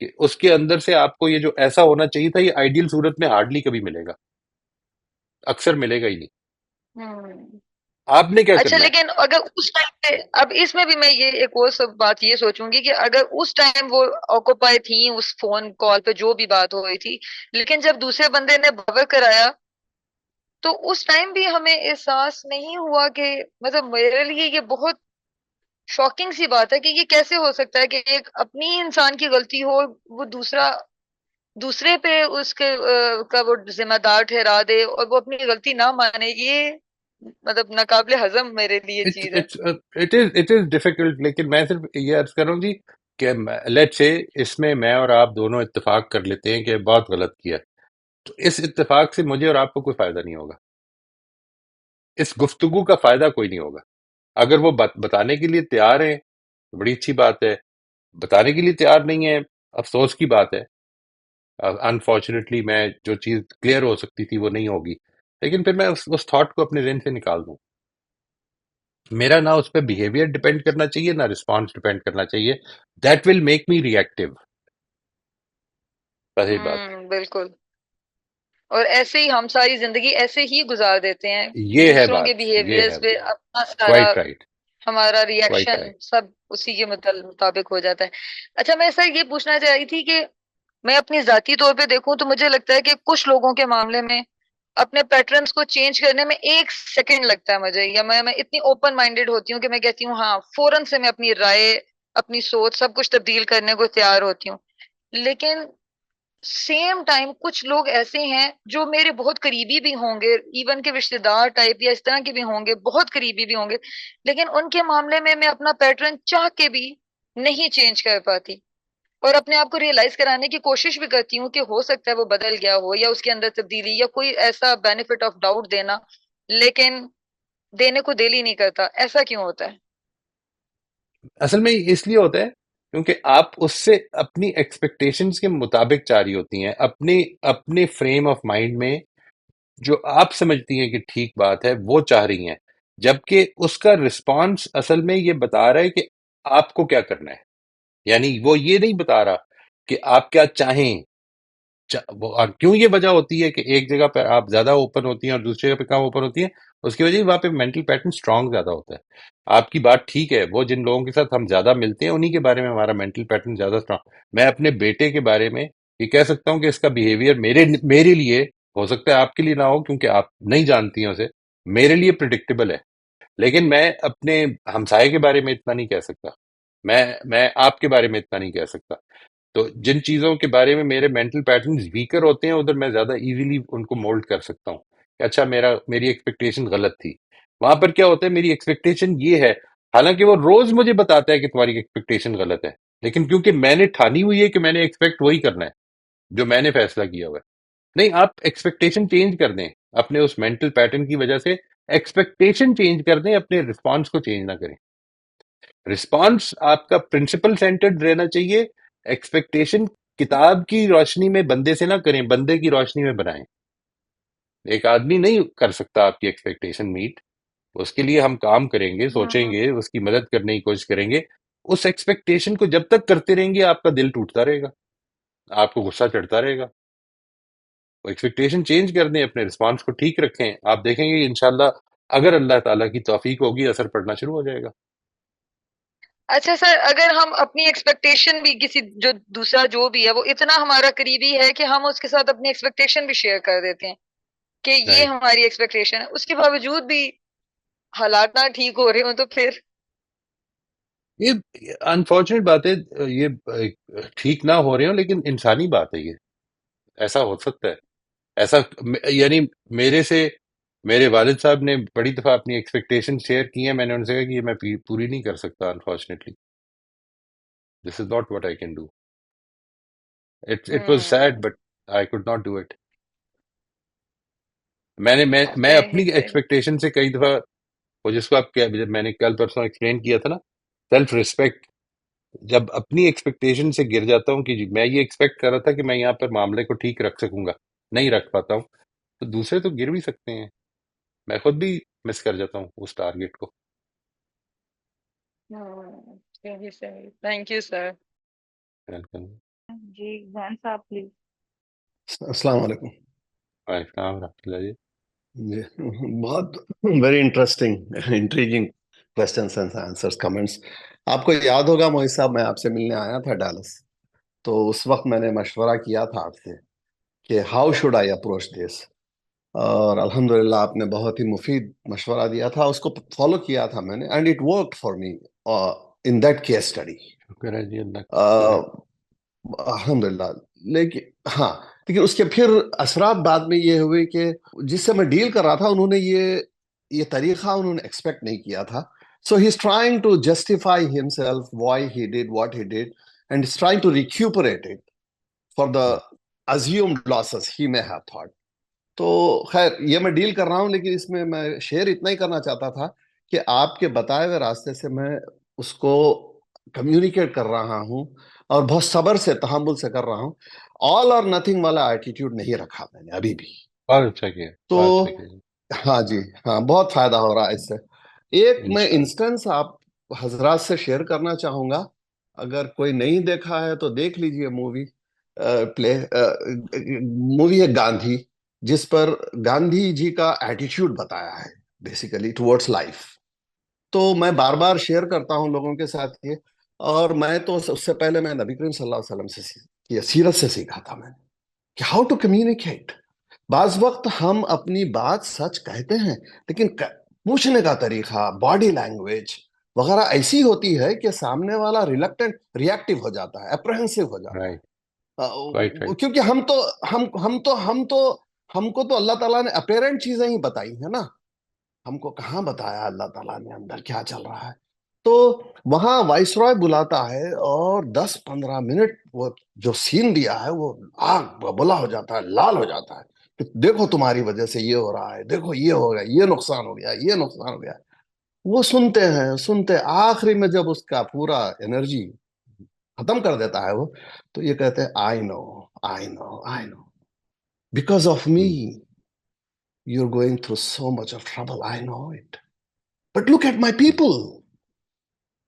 कि उसके अंदर से आपको ये जो ऐसा होना चाहिए था, ये आइडियल सूरत में हार्डली कभी मिलेगा, अक्सर मिलेगा ही नहीं। हम्म। आपने क्या अच्छा, करना है? लेकिन अगर उस टाइम पे, अब इसमें भी मैं ये एक और सब बात ये सोचूंगी कि अगर उस टाइम वो ऑक्युपाई थी उस फोन कॉल पे जो भी बात हो रही थी, लेकिन जब दूसरे बंदे ने बवर कराया तो उस टाइम भी हमें एहसास नहीं हुआ कि, मतलब मेरे लिए ये बहुत शॉकिंग सी बात है कि ये कैसे हो सकता है कि एक अपनी इंसान की गलती हो, वो दूसरा दूसरे पे उसके का वो जिम्मेदार ठहरा दे और वो अपनी गलती ना माने। ये मतलब नाकाबिले हजम मेरे लिए इट्स चीज है। इट्स इट इज डिफिकल्ट, लेकिन मैं सिर्फ ये अर्ज कर रहा हूँ जी कि लेट से इसमें मैं और आप दोनों इत्तेफाक कर लेते हैं कि बहुत गलत किया, तो इस इत्तेफाक से मुझे और आपको कोई फायदा नहीं होगा, इस गुफ्तगू का फायदा कोई नहीं होगा। अगर वो बताने के लिए तैयार है तो बड़ी अच्छी बात है, बताने के लिए तैयार नहीं है, अफसोस की बात है। अनफॉर्चुनेटली मैं जो चीज क्लियर हो सकती थी वो नहीं होगी, लेकिन फिर मैं उस थॉट को अपने जहन से निकाल दूं। मेरा ना उस पर बिहेवियर डिपेंड करना चाहिए, ना रिस्पॉन्स डिपेंड करना चाहिए। That will make me reactive. सही बात। बिल्कुल। और ऐसे ही हम सारी जिंदगी ऐसे ही गुजार देते हैं, ये है दूसरों के बात, ये बिहेवियर्स है पे अपना सारा क्वाइट राइट, हमारा क्वाइट रिएक्शन राइट। सब उसी के मुताबिक हो जाता है। अच्छा, मैं सर ये पूछना चाह रही थी कि मैं अपनी जाती तौर पे देखूं तो मुझे लगता है कि कुछ लोगों के मामले में अपने पैटर्न्स को चेंज करने में 1 सेकंड लगता है मुझे, या मैं इतनी ओपन माइंडेड होती हूँ कि मैं कहती हूँ हाँ, फौरन से मैं अपनी राय, अपनी सोच, सब कुछ तब्दील करने को तैयार होती हूँ। लेकिन सेम टाइम कुछ लोग ऐसे हैं जो मेरे बहुत करीबी भी होंगे, इवन के रिश्तेदार टाइप या इस तरह के भी होंगे, बहुत करीबी भी होंगे, लेकिन उनके मामले में मैं अपना पैटर्न चाह के भी नहीं चेंज कर पाती, और अपने आप को रियलाइज कराने की कोशिश भी करती हूँ कि हो सकता है वो बदल गया हो या उसके अंदर तब्दीली या कोई ऐसा बेनिफिट ऑफ डाउट देना, लेकिन देने को दिल ही नहीं करता। ऐसा क्यों होता है? असल में इसलिए होता है क्योंकि आप उससे अपनी एक्सपेक्टेशंस के मुताबिक चाह रही होती हैं, अपने अपने फ्रेम ऑफ माइंड में जो आप समझती हैं कि ठीक बात है वो चाह रही हैं, जबकि उसका रिस्पांस असल में ये बता रहा है कि आपको क्या करना है। यानी वो ये नहीं बता रहा कि आप क्या चाहें। और क्यों ये वजह होती है कि एक जगह पर आप ज्यादा ओपन होती हैं और दूसरी जगह पे कम ओपन होती हैं, उसकी वजह वहां पे मेंटल पैटर्न स्ट्रांग ज्यादा होता है। आपकी बात ठीक है, वो जिन लोगों के साथ हम ज्यादा मिलते हैं उन्हीं के बारे में हमारा मेंटल पैटर्न ज्यादा स्ट्रांग। मैं अपने बेटे के बारे में ये कह सकता हूँ कि इसका बिहेवियर मेरे मेरे लिए, हो सकता है आपके लिए ना हो क्योंकि आप नहीं जानती हैं उसे, मेरे लिए प्रिडिक्टेबल है। लेकिन मैं अपने हमसाये के बारे में इतना नहीं कह सकता, मैं आपके बारे में इतना नहीं कह सकता। तो जिन चीजों के बारे में मेरे मेंटल पैटर्न्स वीकर होते हैं उधर मैं ज्यादा इजीली उनको मोल्ड कर सकता हूँ कि अच्छा मेरी एक्सपेक्टेशन गलत थी। वहां पर क्या होता है, मेरी एक्सपेक्टेशन ये है, हालांकि वो रोज मुझे बताता है कि तुम्हारी एक्सपेक्टेशन गलत है, लेकिन क्योंकि मैंने ठानी हुई है कि मैंने एक्सपेक्ट वही करना है जो मैंने फैसला किया हुआ है। नहीं, आप एक्सपेक्टेशन चेंज कर दें अपने उस मेंटल पैटर्न की वजह से, एक्सपेक्टेशन चेंज कर दें, अपने रिस्पॉन्स को चेंज ना करें। रिस्पॉन्स आपका प्रिंसिपल सेंटर्ड रहना चाहिए। एक्सपेक्टेशन किताब की रोशनी में बंदे से ना करें, बंदे की रोशनी में बनाएं। एक आदमी नहीं कर सकता आपकी एक्सपेक्टेशन मीट, उसके लिए हम काम करेंगे, सोचेंगे, उसकी मदद करने की कोशिश करेंगे। उस एक्सपेक्टेशन को जब तक करते रहेंगे आपका दिल टूटता रहेगा, आपको गुस्सा चढ़ता रहेगा। एक्सपेक्टेशन चेंज कर दें, अपने रिस्पॉन्स को ठीक रखें, आप देखेंगे इंशाल्लाह अगर अल्लाह ताला की तौफीक होगी असर पड़ना शुरू हो जाएगा। अच्छा सर, अगर हम अपनी एक्सपेक्टेशन भी किसी, जो दूसरा जो भी है वो इतना हमारा करीबी है कि हम उसके साथ अपनी एक्सपेक्टेशन भी शेयर कर देते हैं कि ये राइट, हमारी एक्सपेक्टेशन है, उसके बावजूद भी हालात ना ठीक हो रहे हो, तो फिर? ये अनफॉर्चुनेट बात है। ये ठीक ना हो रहे हो, लेकिन इंसानी बात है ये, ऐसा हो सकता है। ऐसा यानी मेरे से मेरे वालिद साहब ने बड़ी दफा अपनी एक्सपेक्टेशन शेयर की है, मैंने उनसे कहा कि ये मैं पूरी नहीं कर सकता, unfortunately this is not what I can do. It was sad hmm. But I could not do it. मैं सही अपनी सही। एक्सपेक्टेशन से कई दफा, वो जिसको आप क्या, जब मैंने कल परसों एक्सप्लेन किया था ना, सेल्फ रिस्पेक्ट, जब अपनी एक्सपेक्टेशन से गिर जाता हूँ कि मैं ये एक्सपेक्ट कर रहा था कि मैं यहाँ पर मामले को ठीक रख सकूंगा, नहीं रख पाता हूँ, तो दूसरे तो गिर भी सकते हैं, मैं खुद भी मिस कर जाता हूँ उस टारगेट को। सही सही, थैंक यू सर। वेलकम। जी जैन साहब प्लीज। अस्सलाम वालेकुम वालेकुम रहमतुल्लाह जी। जी। बहुत very interesting intriguing questions and answers comments. आपको याद होगा मोहित साहब, मैं आपसे मिलने आया था डालस, तो उस वक्त मैंने मशवरा किया था आपसे कि how should I approach this, और अल्हम्दुलिल्लाह आपने बहुत ही मुफीद मशवरा दिया था, उसको फॉलो किया था मैंने, and it worked for me in that case study, शुक्र है जी, अल्लाह का शुक्र है। अल्हम्दुलिल्लाह। लेकिन हाँ, लेकिन उसके फिर असरात बाद में ये हुए कि जिससे मैं डील कर रहा था उन्होंने ये तरीका उन्होंने एक्सपेक्ट नहीं किया था। So he is trying to justify himself why he did what he did, and is trying to recuperate it for the assumed losses he may have thought. तो खैर ये मैं डील कर रहा हूँ, लेकिन इसमें मैं शेयर इतना ही करना चाहता था कि आपके बताए हुए रास्ते से मैं उसको कम्युनिकेट कर रहा हूँ, और बहुत सब्र से तहम्मुल से कर रहा हूँ। ऑल और नथिंग वाला एटीट्यूड नहीं रखा मैंने अभी भी। बहुत अच्छा किया, तो बहुत अच्छा किया। हाँ जी, हाँ, बहुत फायदा हो रहा है इससे। एक मैं इंशाल्लाह। इंस्टेंस आप हजरात से शेयर करना चाहूंगा, अगर कोई नहीं देखा है तो देख लीजिए मूवी, प्ले मूवी है गांधी, जिस पर गांधी जी का एटीट्यूड बताया है बेसिकली टुवर्ड्स लाइफ। तो मैं बार बार शेयर करता हूं लोगों के साथ ये, और मैं तो उससे पहले मैं नबी करीम सल्लल्लाहु अलैहि वसल्लम से ये सीरत से सीखा था मैंने कि हाउ टू कम्युनिकेट। बाज वक्त हम अपनी बात सच कहते हैं, लेकिन पूछने का तरीका, बॉडी लैंग्वेज वगैरह ऐसी होती है कि सामने वाला रिलक्टेंट, रिएक्टिव हो जाता है, अप्रहेंसिव हो जाता है। राइट, राइट, राइट, क्योंकि हम तो हमको तो अल्लाह ताला ने अपेरेंट चीजें ही बताई है ना, हमको कहाँ बताया अल्लाह ताला ने अंदर क्या चल रहा है। तो वहां वाइसरॉय बुलाता है और 10-15 मिनट वो जो सीन दिया है वो आग बबूला हो जाता है, लाल हो जाता है कि देखो तुम्हारी वजह से ये हो रहा है, देखो ये हो गया, ये नुकसान हो गया, ये नुकसान हो गया। वो सुनते हैं, सुनते आखिरी में जब उसका पूरा एनर्जी खत्म कर देता है वो, तो ये कहते हैं I know, I know, I know, because of me you're going through so much of trouble, I know it, but look at my people,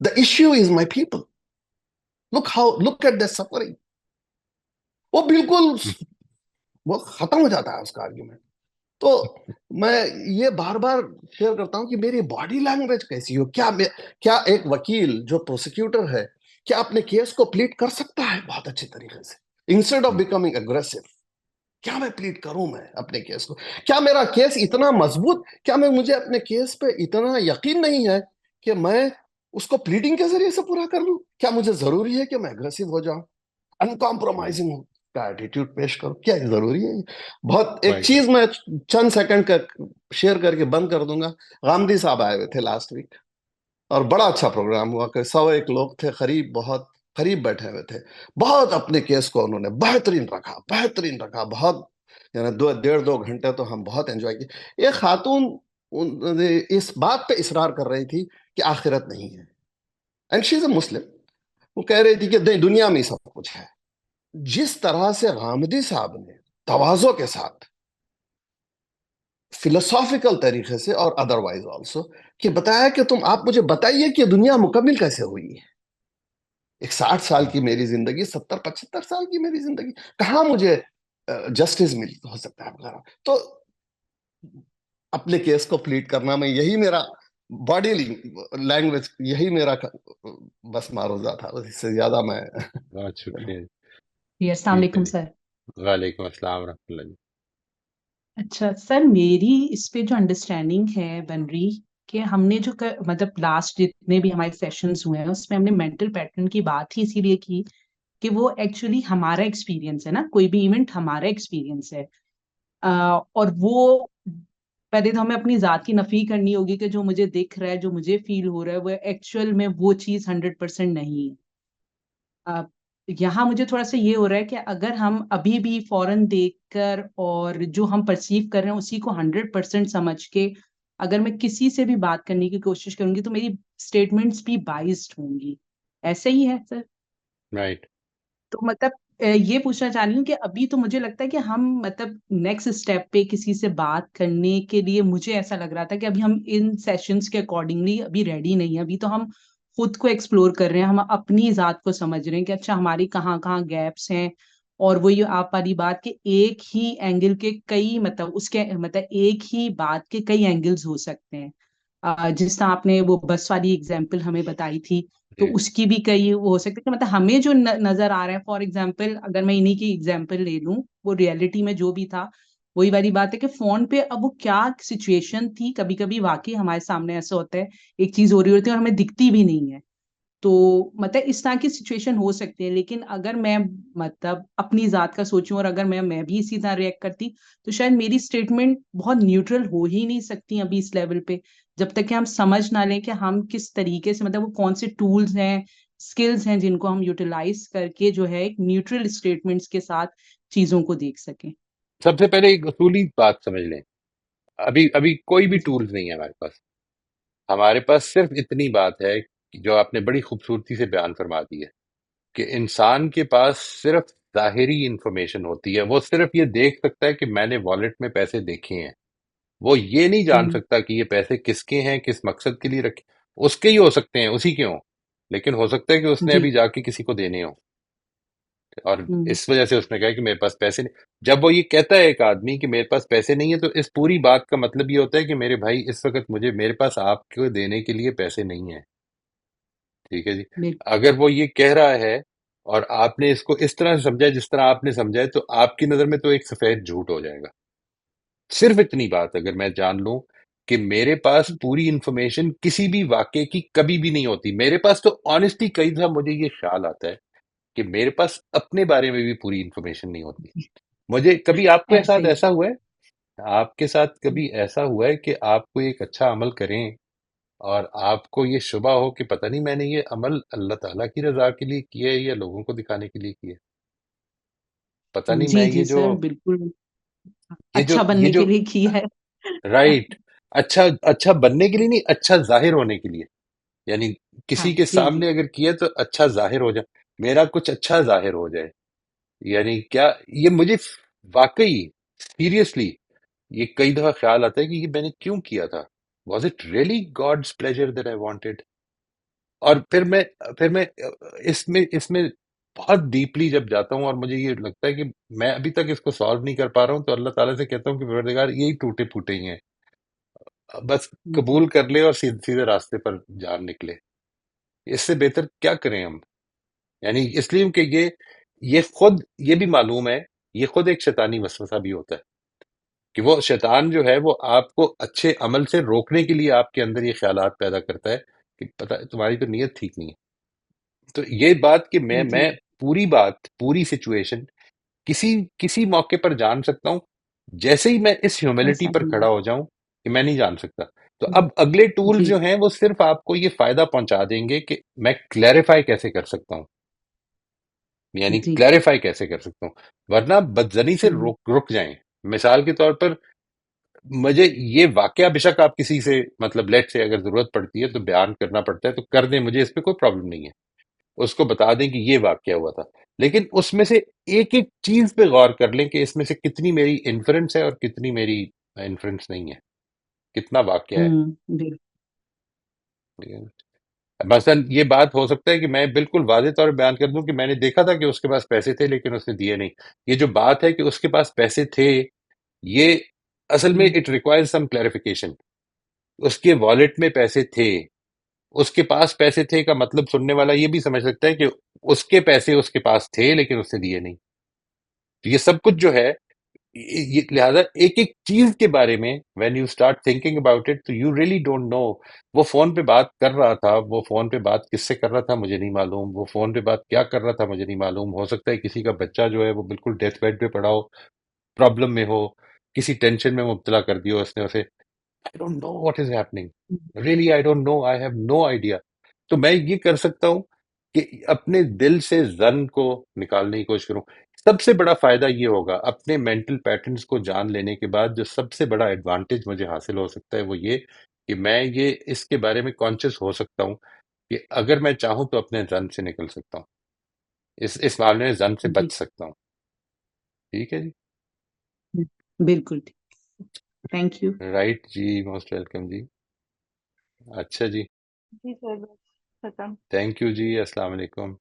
the issue is my people, look at their suffering। वो बिल्कुल वो खत्म हो जाता है उसका आर्ग्यूमेंट। तो मैं ये बार बार शेयर करता हूं कि मेरी बॉडी लैंग्वेज कैसी हो, क्या एक वकील जो प्रोसिक्यूटर है क्या अपने केस को प्लीड कर सकता है बहुत अच्छे तरीके से, इंस्टेड ऑफ बिकमिंग अग्रेसिव। क्या मैं प्लीड करूं मैं अपने केस को? क्या मेरा केस इतना मजबूत, क्या मुझे अपने केस पे इतना यकीन नहीं है कि मैं उसको प्लीडिंग के जरिए से पूरा कर लूं? क्या मुझे जरूरी है कि मैं अग्रेसिव हो जाऊं, अनकॉम्प्रोमाइजिंग का एटीट्यूड पेश करूं? क्या ये जरूरी है? बहुत एक राइट, चीज मैं चंद सेकंड का शेयर करके बंद कर दूंगा। गांधी साहब आए हुए थे लास्ट वीक और बड़ा अच्छा प्रोग्राम हुआ कि 101 लोग थे करीब, बहुत करीब बैठे हुए थे। बहुत अपने केस को उन्होंने बेहतरीन रखा, बेहतरीन रखा, बहुत यानी 2.5-2 घंटे तो हम बहुत एंजॉय किए। एक खातून इस बात पे इसरार कर रही थी कि आखिरत नहीं है, एंड शी इज अ मुस्लिम। वो कह रही थी कि नहीं, दुनिया में ही सब कुछ है। जिस तरह से गामदी साहब ने तवाज़ो के साथ फिलोसॉफिकल तरीके से और अदरवाइज ऑल्सो कि बताया कि आप मुझे बताइए कि दुनिया मुकम्मिल कैसे हुई है। एक 60 साल की मेरी जिंदगी, 70-75 साल की मेरी जिंदगी, कहाँ मुझे जस्टिस मिल हो सकता है वगैरह। तो अपने केस को प्लीड करना में यही मेरा बॉडी लैंग्वेज, यही मेरा बस मारूजा था, इससे ज्यादा मैं बहुत शुक्रिया जी अस्सलाम ठीक है वालेकुम जी। सर। वालेकुम अस्सलाम रहमतुल्लाह जी। अच्छा सर, मेरी इस पे जो अंडरस्टैंडिंग है बन रही कि हमने जो मतलब लास्ट जितने भी हमारे सेशंस हुए हैं उसमें हमने मेंटल पैटर्न की बात ही इसीलिए की कि वो एक्चुअली हमारा एक्सपीरियंस है ना, कोई भी इवेंट हमारा एक्सपीरियंस है। और वो पहले तो हमें अपनी जात की नफी करनी होगी कि जो मुझे दिख रहा है, जो मुझे फील हो रहा है, वो एक्चुअल में वो चीज 100% नहीं है। यहाँ मुझे थोड़ा सा ये हो रहा है कि अगर हम अभी भी फौरन देखकर और जो हम परसीव कर रहे हैं उसी को 100% समझ के अगर मैं किसी से भी बात करने की कोशिश करूंगी तो मेरी स्टेटमेंट्स भी बाइस्ड होंगी। ऐसे ही है सर। राइट, तो मतलब ये पूछना चाह रही हूँ कि अभी तो मुझे लगता है कि हम मतलब नेक्स्ट स्टेप पे किसी से बात करने के लिए मुझे ऐसा लग रहा था कि अभी हम इन सेशंस के अकॉर्डिंगली अभी रेडी नहीं है। अभी तो हम खुद को एक्सप्लोर कर रहे हैं, हम अपनी जात को समझ रहे हैं कि अच्छा हमारी कहाँ कहाँ गैप्स हैं। और वही आप वाली बात कि एक ही एंगल के कई मतलब उसके मतलब एक ही बात के कई एंगल्स हो सकते हैं। जिस तरह आपने वो बस वाली एग्जाम्पल हमें बताई थी तो जी, उसकी भी कई वो हो सकता है कि मतलब हमें जो नजर आ रहा है, फॉर एग्जाम्पल अगर मैं इन्हीं की एग्जाम्पल ले लूं, वो रियलिटी में जो भी था वही वाली बात है कि फोन पे अब वो क्या सिचुएशन थी, कभी कभी वाकई हमारे सामने ऐसा होता है एक चीज हो रही होती है और हमें दिखती भी नहीं है। तो मतलब इस तरह की सिचुएशन हो सकती है। लेकिन अगर मैं मतलब अपनी जात का सोचूं और अगर मैं भी इसी तरह रिएक्ट करती तो शायद मेरी स्टेटमेंट बहुत न्यूट्रल हो ही नहीं सकती अभी इस लेवल पे, जब तक कि हम समझ ना लें कि हम किस तरीके से मतलब वो कौन से टूल्स हैं, स्किल्स हैं जिनको हम यूटिलाइज करके जो है एक न्यूट्रल स्टेटमेंट्स के साथ चीजों को देख सकें। सबसे पहले एक असूली बात समझ लें। अभी अभी कोई भी जी टूल्स नहीं है हमारे पास। हमारे पास सिर्फ इतनी बात है कि जो आपने बड़ी खूबसूरती से बयान फरमा दी है कि इंसान के पास सिर्फ ज़ाहिरी इंफॉर्मेशन होती है। वो सिर्फ ये देख सकता है कि मैंने वॉलेट में पैसे देखे हैं। वो ये नहीं जान हम्म सकता कि ये पैसे किसके हैं, किस मकसद के लिए रखे। उसके ही हो सकते हैं, उसी के हों, लेकिन हो सकता है कि उसने जी अभी जाके किसी को देने हो, और हम्म इस वजह से उसने कहा कि मेरे पास पैसे नहीं। जब वो ये कहता है एक आदमी कि मेरे पास पैसे नहीं है, तो इस पूरी बात का मतलब ये होता है कि मेरे भाई इस वक्त मेरे पास आपको देने के लिए पैसे नहीं है। ठीक है जी। बिल्कुल अगर वो ये कह रहा है और आपने इसको इस तरह से समझा है जिस तरह आपने समझा है, तो आपकी नजर में तो एक सफेद झूठ हो जाएगा। सिर्फ इतनी बात अगर मैं जान लूं कि मेरे पास पूरी इंफॉर्मेशन किसी भी वाक्य की कभी भी नहीं होती, मेरे पास तो ऑनेस्टली कई दफा मुझे ये ख्याल आता है कि मेरे पास अपने बारे में भी पूरी इंफॉर्मेशन नहीं होती। मुझे कभी आपके ऐसे साथ ही। ऐसा हुआ है, आपके साथ कभी ऐसा हुआ है कि आप कोई एक अच्छा अमल करें और आपको ये शुबा हो कि पता नहीं मैंने ये अमल अल्लाह ताला की रजा के लिए किया है या लोगों को दिखाने के लिए किया है? पता नहीं मैं जी जी सर, बिल्कुल अच्छा ये बनने जो के लिए किया है। राइट, अच्छा अच्छा बनने के लिए नहीं, अच्छा जाहिर होने के लिए, यानी हाँ किसी के जी जी। सामने अगर किया तो अच्छा जाहिर हो जाए, मेरा कुछ अच्छा जाहिर हो जाए। यानी क्या ये मुझे वाकई सीरियसली ये कई दफा ख्याल आता है कि ये मैंने क्यों किया था, was it really God's pleasure that I wanted? और फिर मैं इसमें इसमें बहुत डीपली जब जाता हूँ और मुझे ये लगता है कि मैं अभी तक इसको सॉल्व नहीं कर पा रहा हूँ, तो अल्लाह ताला से कहता हूँ कि परवरदिगार यही टूटे फूटे ही हैं, बस जी कबूल कर ले और सीधे सीधे रास्ते पर जान निकले। इससे बेहतर क्या करें हम? यानी इसलिए कि ये खुद ये भी मालूम है, ये खुद एक शैतानी वसवसा भी होता है कि वो शैतान जो है वो आपको अच्छे अमल से रोकने के लिए आपके अंदर ये ख्यालात पैदा करता है कि पता है तुम्हारी तो नीयत ठीक नहीं है। तो ये बात कि मैं जी। पूरी बात पूरी सिचुएशन किसी किसी मौके पर जान सकता हूं, जैसे ही मैं इस ह्यूमिलिटी ऐसा पर नहीं खड़ा है। हो जाऊं कि मैं नहीं जान सकता, तो अब अगले टूल्स जी जो हैं वो सिर्फ आपको ये फायदा पहुंचा देंगे कि मैं क्लैरिफाई कैसे कर सकता हूं, यानी जी। क्लैरिफाई कैसे कर सकता हूं, वरना बदजनी से हम्म, रुक रुक जाएं। मिसाल के तौर पर मुझे ये वाकया बेशक आप किसी से मतलब लेट से अगर जरूरत पड़ती है तो बयान करना पड़ता है तो कर दें, मुझे इस पे कोई प्रॉब्लम नहीं है, उसको बता दें कि ये वाकया हुआ था, लेकिन उसमें से एक एक चीज पे गौर कर लें कि इसमें से कितनी मेरी इन्फ्रेंस है और कितनी मेरी इन्फ्रेंस नहीं है, कितना वाकया है। बिल्कुल। ठीक है? मसलन ये बात हो सकता है कि मैं बिल्कुल वाज़ेह तौर पे बयान कर दूं कि मैंने देखा था कि उसके पास पैसे थे लेकिन उसने दिए नहीं। ये जो बात है कि उसके पास पैसे थे, ये असल में हम्म, इट रिक्वायर्स सम क्लैरिफिकेशन। उसके वॉलेट में पैसे थे, उसके पास पैसे थे का मतलब सुनने वाला ये भी समझ सकता है कि उसके पैसे उसके पास थे लेकिन उसने दिए नहीं। तो ये सब कुछ जो है, लिहाजा एक एक चीज के बारे में when you start thinking about it तो यू रियली डोंट नो। वो फोन पे बात कर रहा था, वो फोन पे बात किससे कर रहा था मुझे नहीं मालूम, वो फोन पे बात क्या कर रहा था मुझे नहीं मालूम, हो सकता है किसी का बच्चा जो है वो बिल्कुल डेथ बेड पे पड़ा हो, प्रॉब्लम में हो, किसी टेंशन में मुब्तला कर दिया उसने उसे। I don't know what is happening, really I don't know, I have no idea. तो मैं ये कर सकता हूँ कि अपने दिल से जन को निकालने की कोशिश करूं। सबसे बड़ा फायदा ये होगा अपने मेंटल पैटर्न्स को जान लेने के बाद, जो सबसे बड़ा एडवांटेज मुझे हासिल हो सकता है वो ये कि मैं ये इसके बारे में कॉन्शियस हो सकता हूँ कि अगर मैं चाहूं तो अपने जन से निकल सकता हूँ, इस मामले में जन से जी बच सकता हूँ। ठीक है जी। बिल्कुल। Thank you. राइट जी, मोस्ट वेलकम जी। अच्छा जी, जी सर, बस खत्म। थैंक यू जी, अस्सलाम वालेकुम।